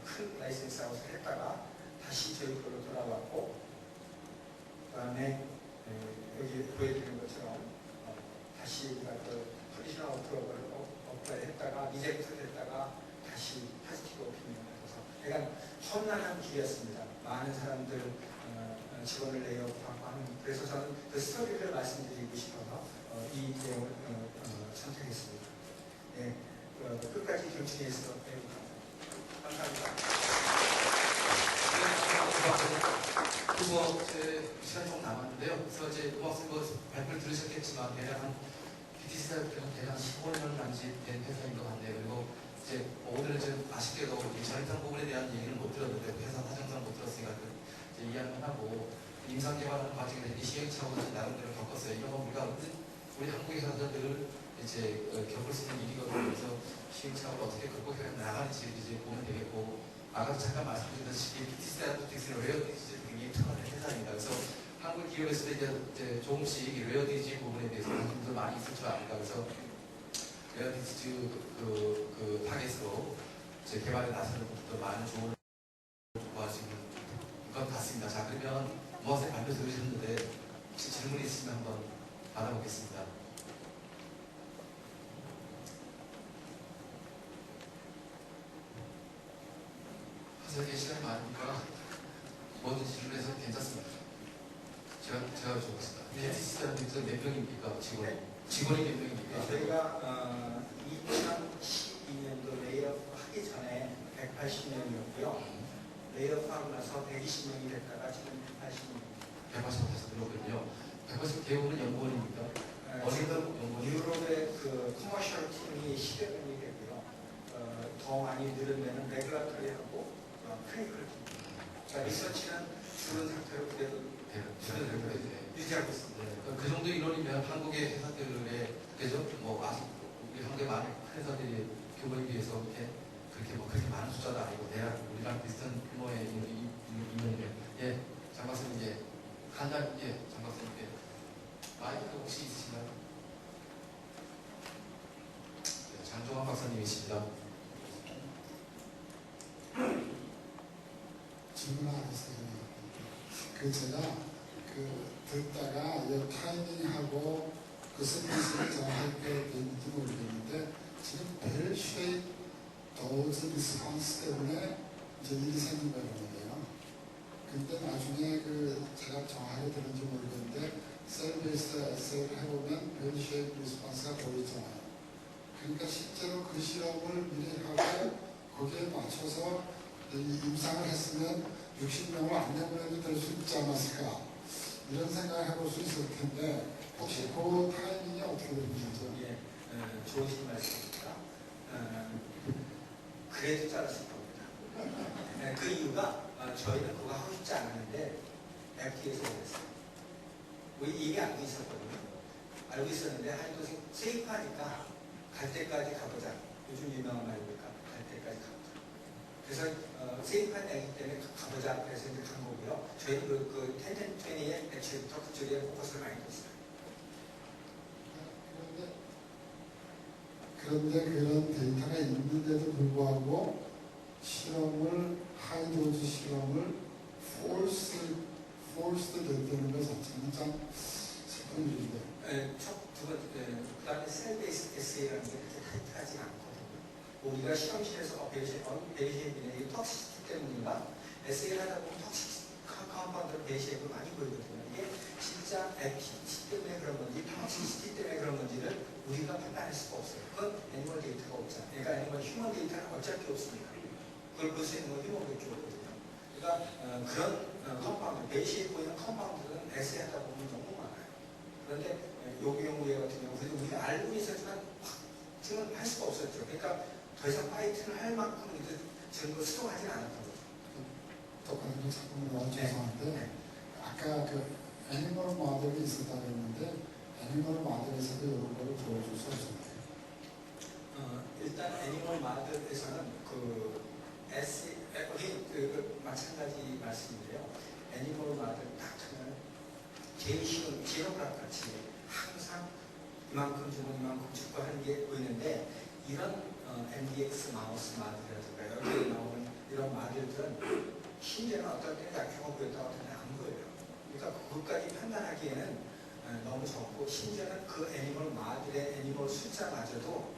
큰 라이센스 아웃을 했다가 다시 저희 걸로 돌아왔고, 그 다음에 여기 보여드리는 것처럼 다시 우리가 그 컨디션 아웃드로어를 업그레이드 했다가 리젝트 됐다가 다시 파지티브 오피니언을 해서 그러니까 험난한 길이었습니다. 많은 사람들 직원을 레이오프하고 하는, 그래서 저는 그 스토리를 말씀드리고 싶어서 이 내용을 선택했습니다. 네, 끝까지 경청해서 감사합니다. 시간이 조금 남았는데요. 그래서 이제 음악생 발표를 들으셨겠지만 대략 한 BTS가 대략 15년 남짓된 회사인 것 같네요. 그리고 이제 오늘은 좀 아쉽게도 이 전입상 부분에 대한 얘기는 못 들었는데 회사 사정상 못 들었으니까 이제 이야기만 하고 임상 개발하는 과정에서 이 시행착오를 나름대로 겪었어요. 이런 건 우리 한국 회사들을 이제 겪을 수 있는 일이거든요. 그래서 시행착오를 어떻게 극복해 나가는지 이제 보면 되겠고, 아까도 잠깐 말씀드렸다시피 BTS 다이너틱스는 레어디지 굉장히 특화된 회사입니다. 그래서 한국 기업에서도 이제 조금씩 레어디지 부분에 대해서 관심도 많이 있을 줄 압니다. 그래서 레어디지 그 타겟으로 이제 개발에 나서는 것도 많은 조언을 구하시는 것 같습니다. 자, 그러면 무엇에 발표 들으셨는데 혹시 질문이 있으면 한번 받아보겠습니다. 하석의 시간이 많으니까 뭐든지 질문해서 괜찮습니다. 제가 적었습니다. BTS는 몇 명입니까? 직원이 몇 명입니까? 저희가 2012년도 레이업 하기 전에 180명이었고요. 레이업 하고 나서 120명이 됐다가 지금 180명. 180명 다시 늘었거든요. 180 대부분 연구원입니까? 지금 유럽의 그 커머셜 팀이 10여 명이 되고요. 더 많이 늘으면 레귤라토리하고 클리니컬 팀. 그러니까 리서치는 줄은 상태로 그대로 유지하고 있습니다. 그 정도 인원이면 한국의 회사들의 그죠? 뭐 아직 우리 한국의 많은 회사들이 규모에 비해서 그렇게 많은 숫자도 아니고 대략 우리랑 비슷한 규모의 인원이면 예, 장 박사님 장 박사님 마이크 혹시 있으신가요? 네, 장종환 박사님이십니다. 질문하겠습니다. 제가 듣다가 이 타이밍하고 그 서비스를 정할 때 되는지 모르겠는데 지금 벨 쉐입 도즈 리스폰스 때문에 이제 일이 생긴 거거든요. 근데 나중에 제가 정확하게 들은지 모르겠는데 셀 베이스 에세이를 해보면 벨 쉐입 리스폰스가 보이잖아요. 그러니까 실제로 그 실험을 미리 하고 거기에 맞춰서 임상을 했으면 60명을 안 내보내도 될 수 있지 않았을까, 이런 생각을 해볼 수 있을 텐데 혹시 그 타이밍이 어떻게 되는지? 예, 좋으신 말씀입니다. 그래도 잘했을 겁니다. 그 이유가 저희는 그거 하고 싶지 않았는데 FT에서 그랬어요. 우리 이미 알고 있었거든요. 알고 있었는데 하여튼 세이프하니까 갈 때까지 가보자. 요즘 유명한 말이니까 갈 때까지 가보자. 그래서 세이프한 애기 때문에 가보자. 그래서 이제 간 거고요. 저희는 그 10-20의 배치부터 그쪽에 포커스를 많이 뒀어요. 그런데 그런 데이터가 있는데도 불구하고 실험을 하이도즈 실험을 forced 됐다는 것 자체는 참 슬픈 일인데. 두 번째, 그 다음에 셀 베이스 에세이라는 게 그렇게 타이트하지 않거든요. 우리가 실험실에서 베이시액이네, 톡시시티 때문인가? 에세이를 하다 보면 톡시시티 컴파운드로 베이시액을 많이 보이거든요. 이게 진짜 액티비티 때문에 그런 건지, 톡시시티 때문에 그런 건지를 우리가 판단할 수가 없어요. 그건 애니멀 데이터가 없잖아요. 그러니까 애니멀 휴먼 데이터는 어차피 없으니까. 그걸 볼 수 있는 건 휴먼밖에 없거든요. 그러니까 그런 컴파운드, 베이시액 보이는 컴파운드는 에세이 하다 보면 너무 많아요. 그런데 요구용구회 같은 경우, 그래도 우리가 알고 있었지만 확증은 할 수가 없었죠. 그러니까 더 이상 파이팅을 할 만큼 증거를 수동하지는 않았던 거죠. 똑같은 거 자꾸 물어봐 죄송한데, 네. 아까 애니멀 모델이 있었다고 했는데 애니멀 모델에서도 이런 거를 보여줄 수 없었나요? 일단 애니멀 모델에서는 마찬가지 말씀인데요. 애니멀 모델 딱 하면 제일 쉬운 지로그래프 같이 항상 이만큼 주고 이만큼 주고 하는 게 보이는데, 이런 MDX 마우스 모델이라든가 여기에 나오는 이런 모델들은 심지어는 어떨 때는 약효가 보였다고 하더니 안 보여요. 그러니까 그것까지 판단하기에는 너무 적고, 심지어는 그 애니멀 마들의 애니멀 숫자마저도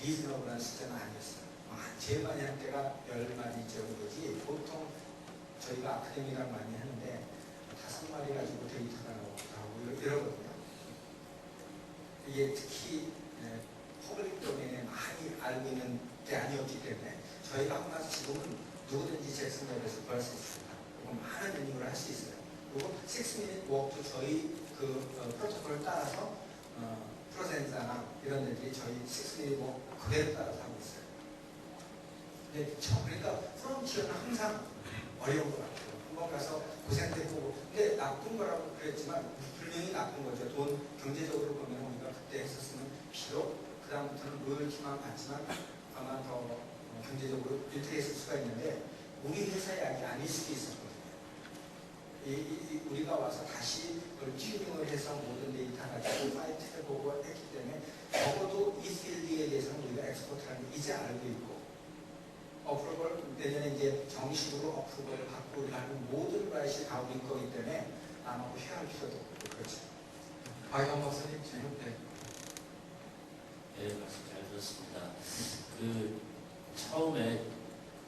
리즈너블한 숫자는 아니었어요. 제일 많이 한 때가 10마리 정도지, 보통 저희가 아카데미랑 많이 하는데 5마리 가지고 데이터가 나오기도 하고 이러거든요. 이게 특히 퍼블릭 도메인에 많이 알고 있는 게 아니었기 때문에 저희가 하고 나서 지금은 누구든지 잭슨랩에서 구할 수 있습니다. 그리고 많은 애니멀을 할 수 있어요. 그리고 6미닛 워크도 저희 프로토콜을 따라서 프로센자나 이런 애들이 저희 6미닛 워크 그대로 따라서 하고 있어요. 근데 그러니까 프론티어는 항상 어려운 것 같아요. 한번 가서 고생도 해보고, 근데 나쁜 거라고 그랬지만 분명히 나쁜 거죠. 돈 경제적으로 보면 우리가 그때 했었으면 비록 그 다음부터는 로열티만 받지만 아마 더 경제적으로 유태했을 수가 있는데, 우리 회사 약이 아닐 수도 있었거든요. 우리가 와서 다시 그걸 튜닝을 해서 모든 데이터 가지고 파이트 해보고 했기 때문에 적어도 이 필드에 대해서는 우리가 엑스포트하는 게 이제 알고 있고, 어프로벌 내년에 이제 정식으로 어프로벌을 받고 하는 모든 것이 다 우리 거기 때문에 아마 회의할 필요도 없고 그렇죠. 박영 박사님 질문. 네. 네, 말씀 잘 들었습니다. 그 처음에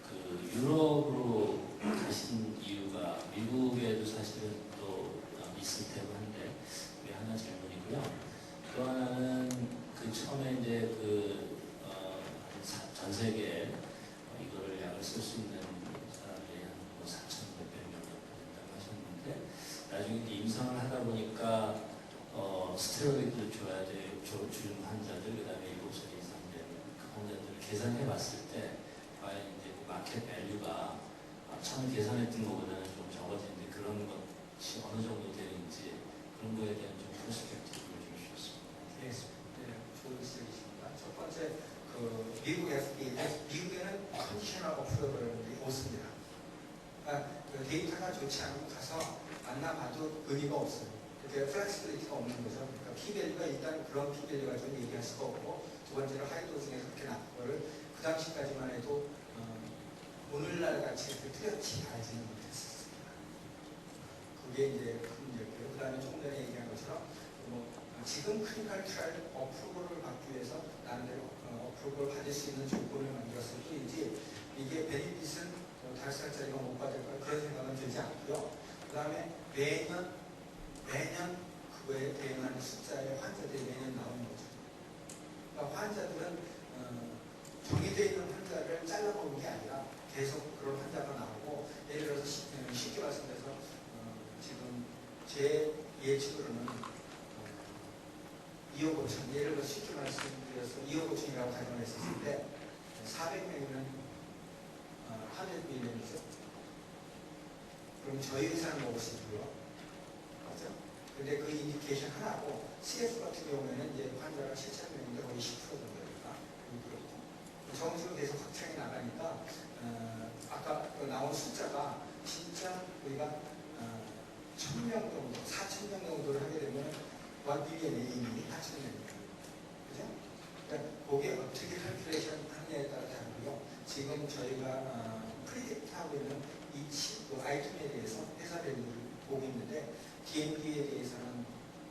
그 유럽으로 가신 이유가 미국에도 사실은 또 있을 테고 한데 그게 하나 질문이고요. 또 하나는 그 처음에 이제 전 세계에 이거를 약을 쓸 수 있는 사람들이 한 4,000 몇백 명 정도 된다고 하셨는데, 나중에 이제 임상을 하다 보니까 스테로이드를 줘야 돼, 주는 환자들, 그 다음에 7살 이상 된 그 환자들을 계산해 봤을 때, 과연 이제 그 마켓 밸류가 처음 계산했던 것보다는 좀 적어지는데, 그런 것이 어느 정도 되는지, 그런 거에 대한 좀 퍼스펙티브를 좀 주셨습니다. 네, 좋은 질문이십니다. 첫 번째, 미국 FDA, 미국에는 컨디셔널 어프로벌이 없습니다. 그러니까 데이터가 좋지 않으면 가서 만나봐도 의미가 없어요. 그게 플렉시빌리티가 없는 거죠. 그러니까 P-밸류가 일단 그런 P-밸류 가지고 얘기할 수가 없고, 두 번째로 하이도 중에서 그렇게 나쁜 거를 그 당시까지만 해도 오늘날 같이 뚜렷이 알지는 못했었습니다. 그게 이제 큰 문제고요. 그 다음에 조금 전에 얘기한 것처럼 지금 클리니컬 트라이얼 어프로벌을 받기 위해서 나름대로 어프로벌을 받을 수 있는 조건을 만들었을 뿐이지, 이게 베니핏은 5살짜리가 못 받을 걸 그런 생각은 들지 않고요. 그 다음에 매년 그거에 대응하는 숫자의 환자들이 매년 나오는 거죠. 그러니까 환자들은 정해져 있는 환자를 잘라먹는 게 아니라 계속 그런 환자가 나오고, 예를 들어서 쉽게 말씀드려서 지금 제 예측으로는 2억 5천, 예를 들어 쉽게 말씀드려서 2억 5천이라고 가정했었을 때 400명이면 100밀리언이죠. 그럼 저희 회사는 먹을 수 있고요. 맞죠? 근데 그 인디케이션 하나고, CF 같은 경우에는 이제 환자가 7,000명인데 거의 10% 정도니까 그렇고, 정식으로 계속 확장이 나가니까 아까 나온 숫자가 진짜 우리가 1,000명 정도, 4,000명 정도를 하게 되면 1빌리언의 이미 4,000명입니다. 그죠? 그러니까 거기에 어떻게 칼큘레이션 하느냐에 따라 다르고요. 지금 저희가 프리딕트하고 있는 이 아이템에 대해서 회사 밸류를 보고 있는데, DMP에 대해서는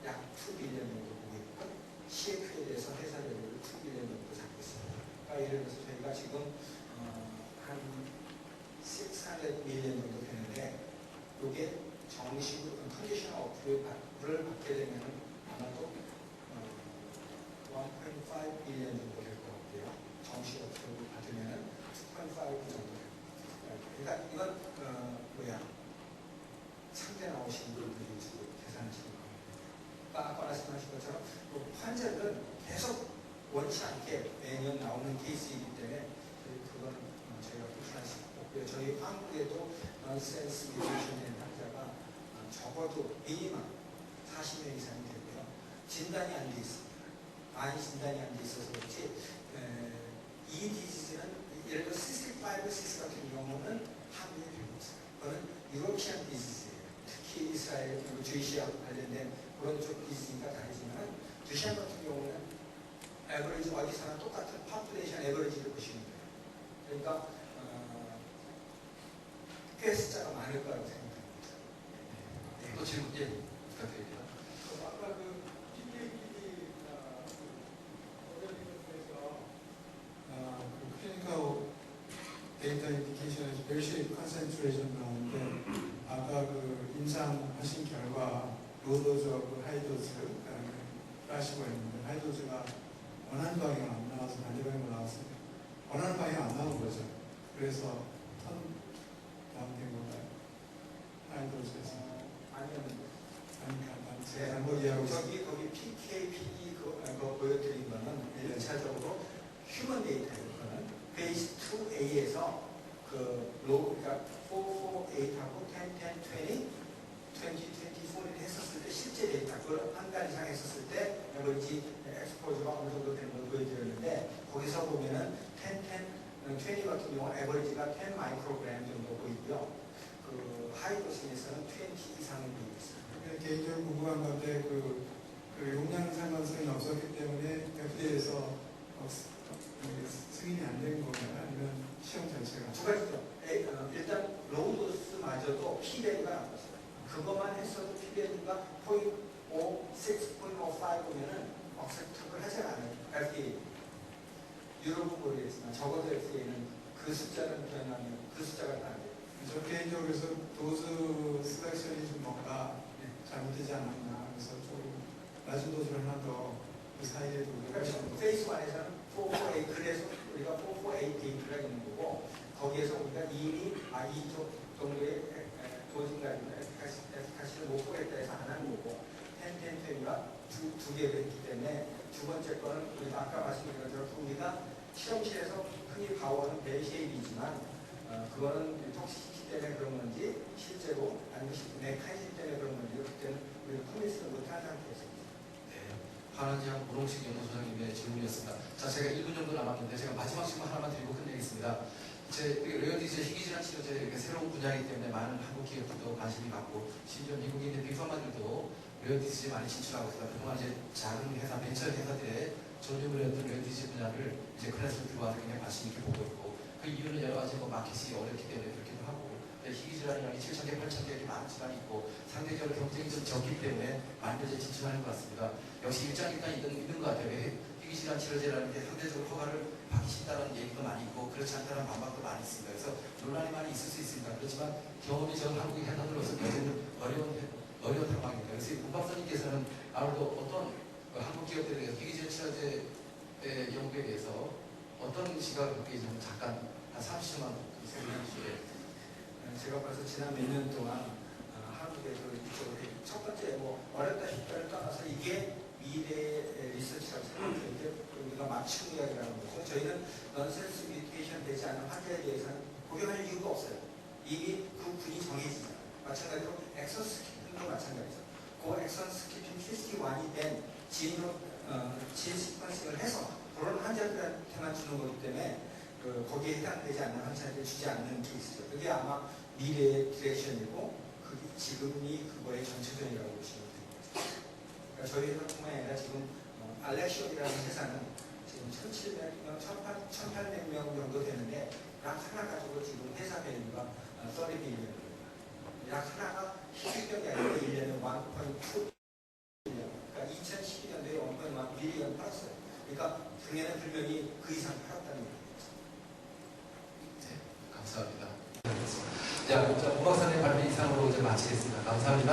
약 2빌리언 정도 보고 있고, CF에 대해서 회사 밸류를 2빌리언 정도 잡고 있습니다. 그러니까 예를 들어서 저희가 지금 한 600 밀리언 정도 되는데, 이게 정식으로 컨디셔널 어프로벌을 받게 되면 아마도 1.5 빌리언 정도 될 것 같고요. 정식 어프로벌 받으면 2.5 정도 됩니다. 그러니까 이건 상대 나오신 분들이 지금 계산하시는 겁니다. 그러니까 아까 말씀하신 것처럼 환자들은 계속 원치 않게 매년 나오는 케이스이기 때문에 그건 저희가 불편할 수 없고요. 저희 한국에도 넌센스 뮤테이션된 환자가 적어도 미니멈 40명 이상이 되고요. 진단이 안 돼 있습니다. 많이 진단이 안 돼 있어서 그렇지, 이 디지즈는 예를 들어 시스틱5시스 같은 경우는 한국에 별로 없어요. 그거는 유로피안 디지즈예요. 특히 이스라엘 그리고 주이시아 관련된 그런 쪽 디지즈가 다르지만, 두시안 같은 경우는 에버리지 어디서나 똑같은 파퓰레이션 에버리지를 보시면 돼요. 그러니까 꽤 숫자가 많을 거라고 생각합니다. 또 질문 부탁드립니다. 아까 그 PPAPD 모델링에서 그 클리니컬 데이터 인디케이션에서 벨쉐이프 컨센트레이션 나오는데 아까 그 임상하신 결과 로도즈하고 하이도즈 그다음에 라시고 했는데 하이도즈가 원하는 방향 안 나와서 반대 방향으로 나왔습니다. 원하는 방향 안 나온 거죠. 그래서 턴 다운된 건가요? 하이도즈에서 아니면 아니면 제가 잘못 이해하고 있습니다. 거기 PK/PD 그거 보여드린 거는 1차적으로 휴먼 데이터였거든. 베이스 2A에서 그러니까 448하고 10, 10, 20, 20, 40를 했었을 때 실제 데이터 그걸 한 달 이상 했었을 때 에버리지 엑스포저가 어느 정도 되는 걸 보여드렸는데 거기서 보면은 10, 20 같은 경우는 에버리지가 10 마이크로그램 정도 보이고요. 그 하이도스에서는 20 이상이 보이고 개인적으로 궁금한 건데 그 용량 상관성이 없었기 때문에 FDA에서 승인이 안 된 건가요? 아니면 시험 자체가? 두 가지죠. 일단 로우도스마저도 P-밸류가 나왔어요. 그것만 했어도 P-밸류가 0.56, 0.05 보면은 억셉트를 하지 않아요. FDA. 유럽은 모르겠지만 적어도 FDA는 그 숫자는 기억나면 그 숫자가 나와요. 저 개인적으로 그래서 도즈 셀렉션이 좀 뭔가 잘못되지 않았나 그래서 좀 낮은 도즈를 하나 더 그 사이에 두고 그렇죠. 페이스 1에서는 448 그래서 우리가 448 데이터가 있는 거고 거기에서 우리가 이미 이 정도의 도즈가 에피카시를 못 보겠다 해서 안 하는 거고 10가 두 개를 했기 때문에 두 번째 거는 우리가 아까 말씀드린 것처럼 우리가 실험실에서 흔히 봐오는 벨쉐입이지만 그거는 톡시시티 때문에 그런 건지 실제로 아니면 메카니즘 때문에 그런 건지 그때는 우리가 컨벤스를 못한 상태였습니다. 한한지학 고롱식 연구소장님의 질문이었습니다. 자, 제가 1분 정도 남았는데 제가 마지막 질문 하나만 드리고 끝내겠습니다. 레어디즈 희귀질환 치료제 이렇게 새로운 분야이기 때문에 많은 한국 기업들도 관심이 갖고 심지어 미국에 있는 빅파마들도 레어디즈에 많이 진출하고 있습니다. 그동안 이제 작은 회사, 벤처 회사들의 전용을 했던 레어디즈 분야를 이제 클래스로 들어와서 굉장히 관심 있게 보고 있고 그 이유는 여러 가지 마켓이 어렵기 때문에 그렇기도 하고 희귀질환이라는 7,000개, 8,000개 이렇게 많은 질환이 있고 상대적으로 경쟁이 좀 적기 때문에 많은 데서 진출하는 것 같습니다. 역시 일단 있는 것 같아요. 희귀질환 치료제라는 게 상대적으로 허가를 받기 쉽다는 얘기도 많이 있고 그렇지 않다는 반박도 많이 있습니다. 그래서 논란이 많이 있을 수 있습니다. 그렇지만 경험이 전 한국의 회사들로서 여전히 어려운 상황입니다. 그래서 문 박사님께서는 아무래도 어떤 한국 기업들에 대해서 희귀질환 치료제 연구에 대해서 어떤 시각을 갖고 계시는지 잠깐 한 30초만 설명해 주시죠. 제가 벌써 지난 몇 년 동안 한국에서 이쪽으로 첫 번째 어렵다 싶다를 떠나서 이게 미래 리서치라고 생각하는데 우리가 맞춤 이야기라는 거죠. 저희는 넌센스 뮤테이션 되지 않은 환자에 대해서는 복용할 이유가 없어요. 이미 그 분이 정해지잖아요. 마찬가지로 엑선 스키핑도 마찬가지죠. 그 엑선 스키핑 51이 된 진 시퀀싱을 해서 그런 환자들한테만 주는 거기 때문에 거기에 해당되지 않는 환자한테 주지 않는 케이스죠. 그게 아마 미래의 디렉션이고 그게 지금이 그거의 전체적이라고 보시면 됩니다. 그러니까 저희 회사뿐만 아니라 지금 알렉시온이라는 회사는 지금 1,700명, 1,800명 정도 되는데 약 하나 가지고 지금 회사 밸류가 30빌리언입니다. 약 하나가 희귀병이 아니라 1년에 1.2 빌리언. 그러니까 2012년도에 1.1 빌리언 팔았어요. 그러니까 작년에 분명히 그 이상 팔았다는 얘기입니다. 네, 감사합니다. 자, 문 박사님 발표 이상으로 이제 마치겠습니다. 감사합니다.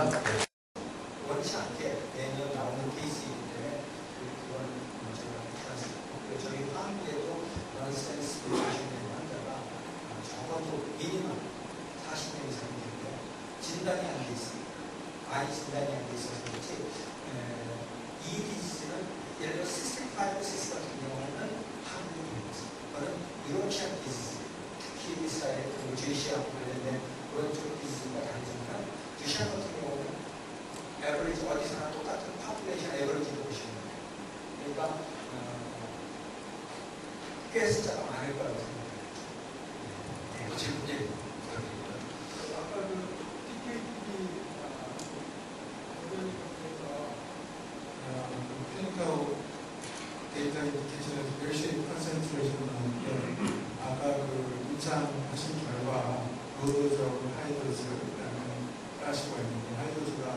원치 않게 매년 나오는 케이스이기 때문에 그건 문제가 많습니다. 저희 한국에도 넌센스 뮤테이션된 환자가 적어도 미니멈 40명 이상이 되고요. 진단이 안 돼 있습니다. 많이 진단이 안 돼 있어서 그렇지 이 디지즈는 예를 들어 시스템 파이브시스 같은 경우는 한국에 있는 것입니다. 그거는 유로피안 디지즈 특히 이스라엘 주시하고 관련된 오른쪽 디지즈가 다르지만 주시아 같은 경우는 에버리지 어디서나 똑같은 파퓰레이션 에버리지도 보시면 돼요. 그러니까 꽤 숫자가 많을 거라고 생각합니다. 또 질문 부탁드립니다. 아까 그 PPAPD 모델링에서 클리니컬 데이터 인디케이션에서 벨쉐이프 컨센트레이션 나오는데 아까 그 임상하신 결과 로드적으로 하이도즈라는 플라시가 있는데 하이도즈가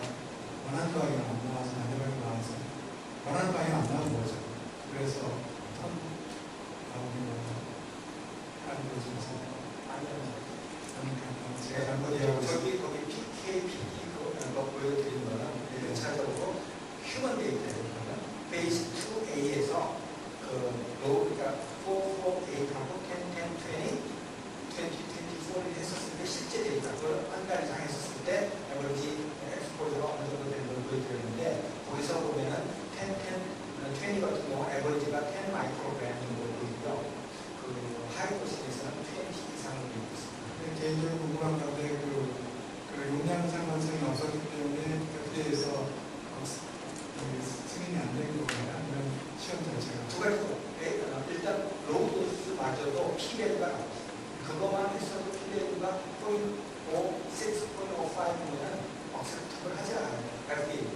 원하는 방향이 안 나와서 반대방향이 나와서 원하는 방향이 안 나오는 거죠. 그래서 턴 나오는 하이도즈에서 제가 잘못 이해하고 있어요. 거기 PKPD 그거 보여드린 거는 전체적으로 휴먼 데이터예요. 베이스 2A에서 그러니까 448하고 10, 10, 20, 20, 24를 했었을 때 실제 데이터 그걸 한 달 이상 했었을 때 에버리지 엑스포저가 어느 정도 되는 걸 보여드렸는데 거기서 보면은 10, 10, 20 같은 경우 에버리지가 10 마이크로그램 정도 보이고요. 그 하이도스에서는 20 이상을 보이고 있습니다. 개인적으로 궁금한 건데 그 용량 상관성이 없었기 때문에 FDA에서 승인이 안 된 거예요. 아니면 시험 자체가 두 가지로 일단 로우도스마저도 P밸류가 나왔어요. 그것만 했어도 P밸류가 0.5, 6.05면 억셉트블 하지 않아요. FDA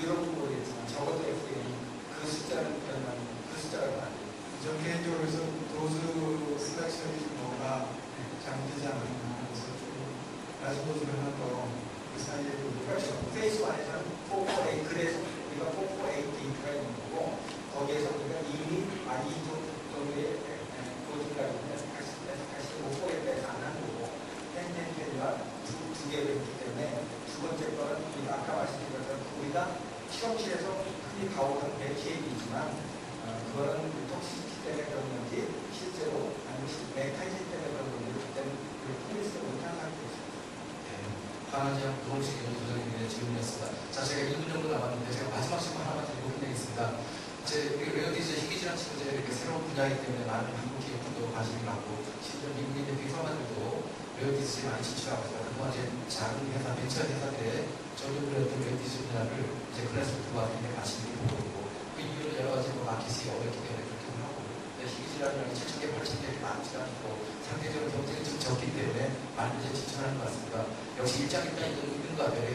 유럽은 모르겠지만 적어도 FDA 그 숫자는 그 숫자가 나와요. 전 개인적으로 해서 도수 셀렉션이 뭐가 잘못되지 않았나 그래서 좀 라지도즈를 하나 더그 사이에 그렇죠. 페이스 1에서는 448 그래서 우리가 448 데이터가 있는 거고 거기에서 우리가 이미 많이 정도의 고지가 있는 다시 548에서 안 하는 거고 펜텐텐과 두 개를 했기 때문에 두 번째 거는 우리가 아까 말씀드린 것처럼 우리가 실험실에서 흔히 가오던 벨키앱이지만 그거는 톡시티 때문에 그런 건지 실제로 아니면 메카니즘 때문에 그런 건지 그때는 풀리지 못한 상태였습니다. 하나님 동식의 도전의 질문이었습니다. 자, 제가 1분 정도 남았는데 제가 마지막 질문 하나만 드리고 끝내겠습니다. 제 레어디즈 희귀질환 치료제 이렇게 새로운 분야이기 때문에 많은 한국 기업들도 관심이 많고 심지어 미국의 빅파마들도 레어디즈를 많이 진출하고 있습니다. 그동안 이제 작은 회사, 벤처 회사들의 전문으로 했던 레어디즈 분야를 이제 클래스부터가 굉장히 관심이 보고 있고 그 이유는 여러 가지 마켓이 어렵기 때문에 그렇게 하고 희귀질환이라는 7,000개, 8,000개 많지 않고 상대적으로 경쟁이 좀 적기 때문에 많은 이제 진출하는 것 같습니다. 역시 일장일단이 있는 것 같아요.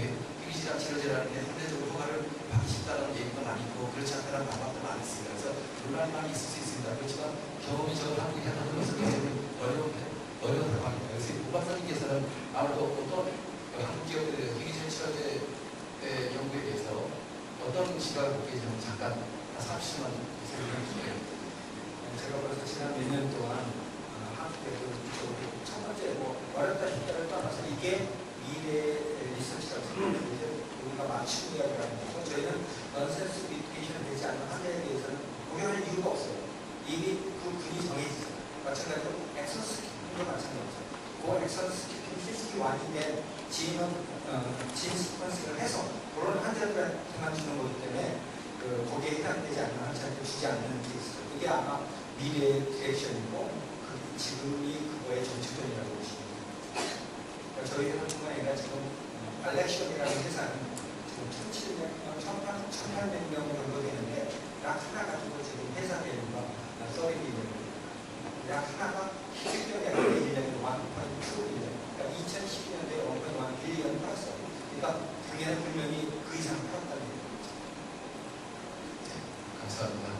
희귀질환 치료제라는 게 상대적으로 허가를 받기 쉽다는 얘기가 많이 있고 그렇지 않다는 반박도 많이 있습니다. 그래서 논란이 많이 있을 수 있습니다. 그렇지만 경험이 적은 한국이 하는 것은 굉장히 어려운 상황입니다. 그래서 오 박사님께서는 아무래도 어떤 한국 기업들의 희귀질환 치료제 연구에 대해서 어떤 시각을 보게 좀 잠깐 30초만 설명해 주세요. 제가 벌써 지난 몇 년 동안 한국에서 첫 번째 어렵다 싶다를 떠나서 이게 미래 리서치라고 생각하는데 우리가 맞춤 이야기라는 거고 저희는 넌센스 미티게이션 되지 않는 환자에 대해서는 고려할 이유가 없어요. 이미 그 군이 정해지죠. 마찬가지로 엑선 스키핑도 마찬가지죠. 그 엑선 스키핑 필수기 완인데 진 스퀀스를 해서 그런 환자들한테만 주는 거기 때문에 거기에 해당되지 않는 환자한테 주지 않는 케이스죠. 이게 아마 미래의 디렉션이고 지금이 그거의 정치권이라고 보시면 됩니다. 그러니까 저희 회사뿐만 아니라 지금 알렉션이라는 회사는 지금 1,800명 정도 되는데 약 하나 가지고 지금 회사 대우가 써리기 됩니다. 약 하나가 10년이 아니라 1년에 1.2 billion. 그러니까 2012년도에 1.1 billion 팔았어요. 그러니까 당연히 분명히 그 이상 팔았다는 얘기죠. 감사합니다.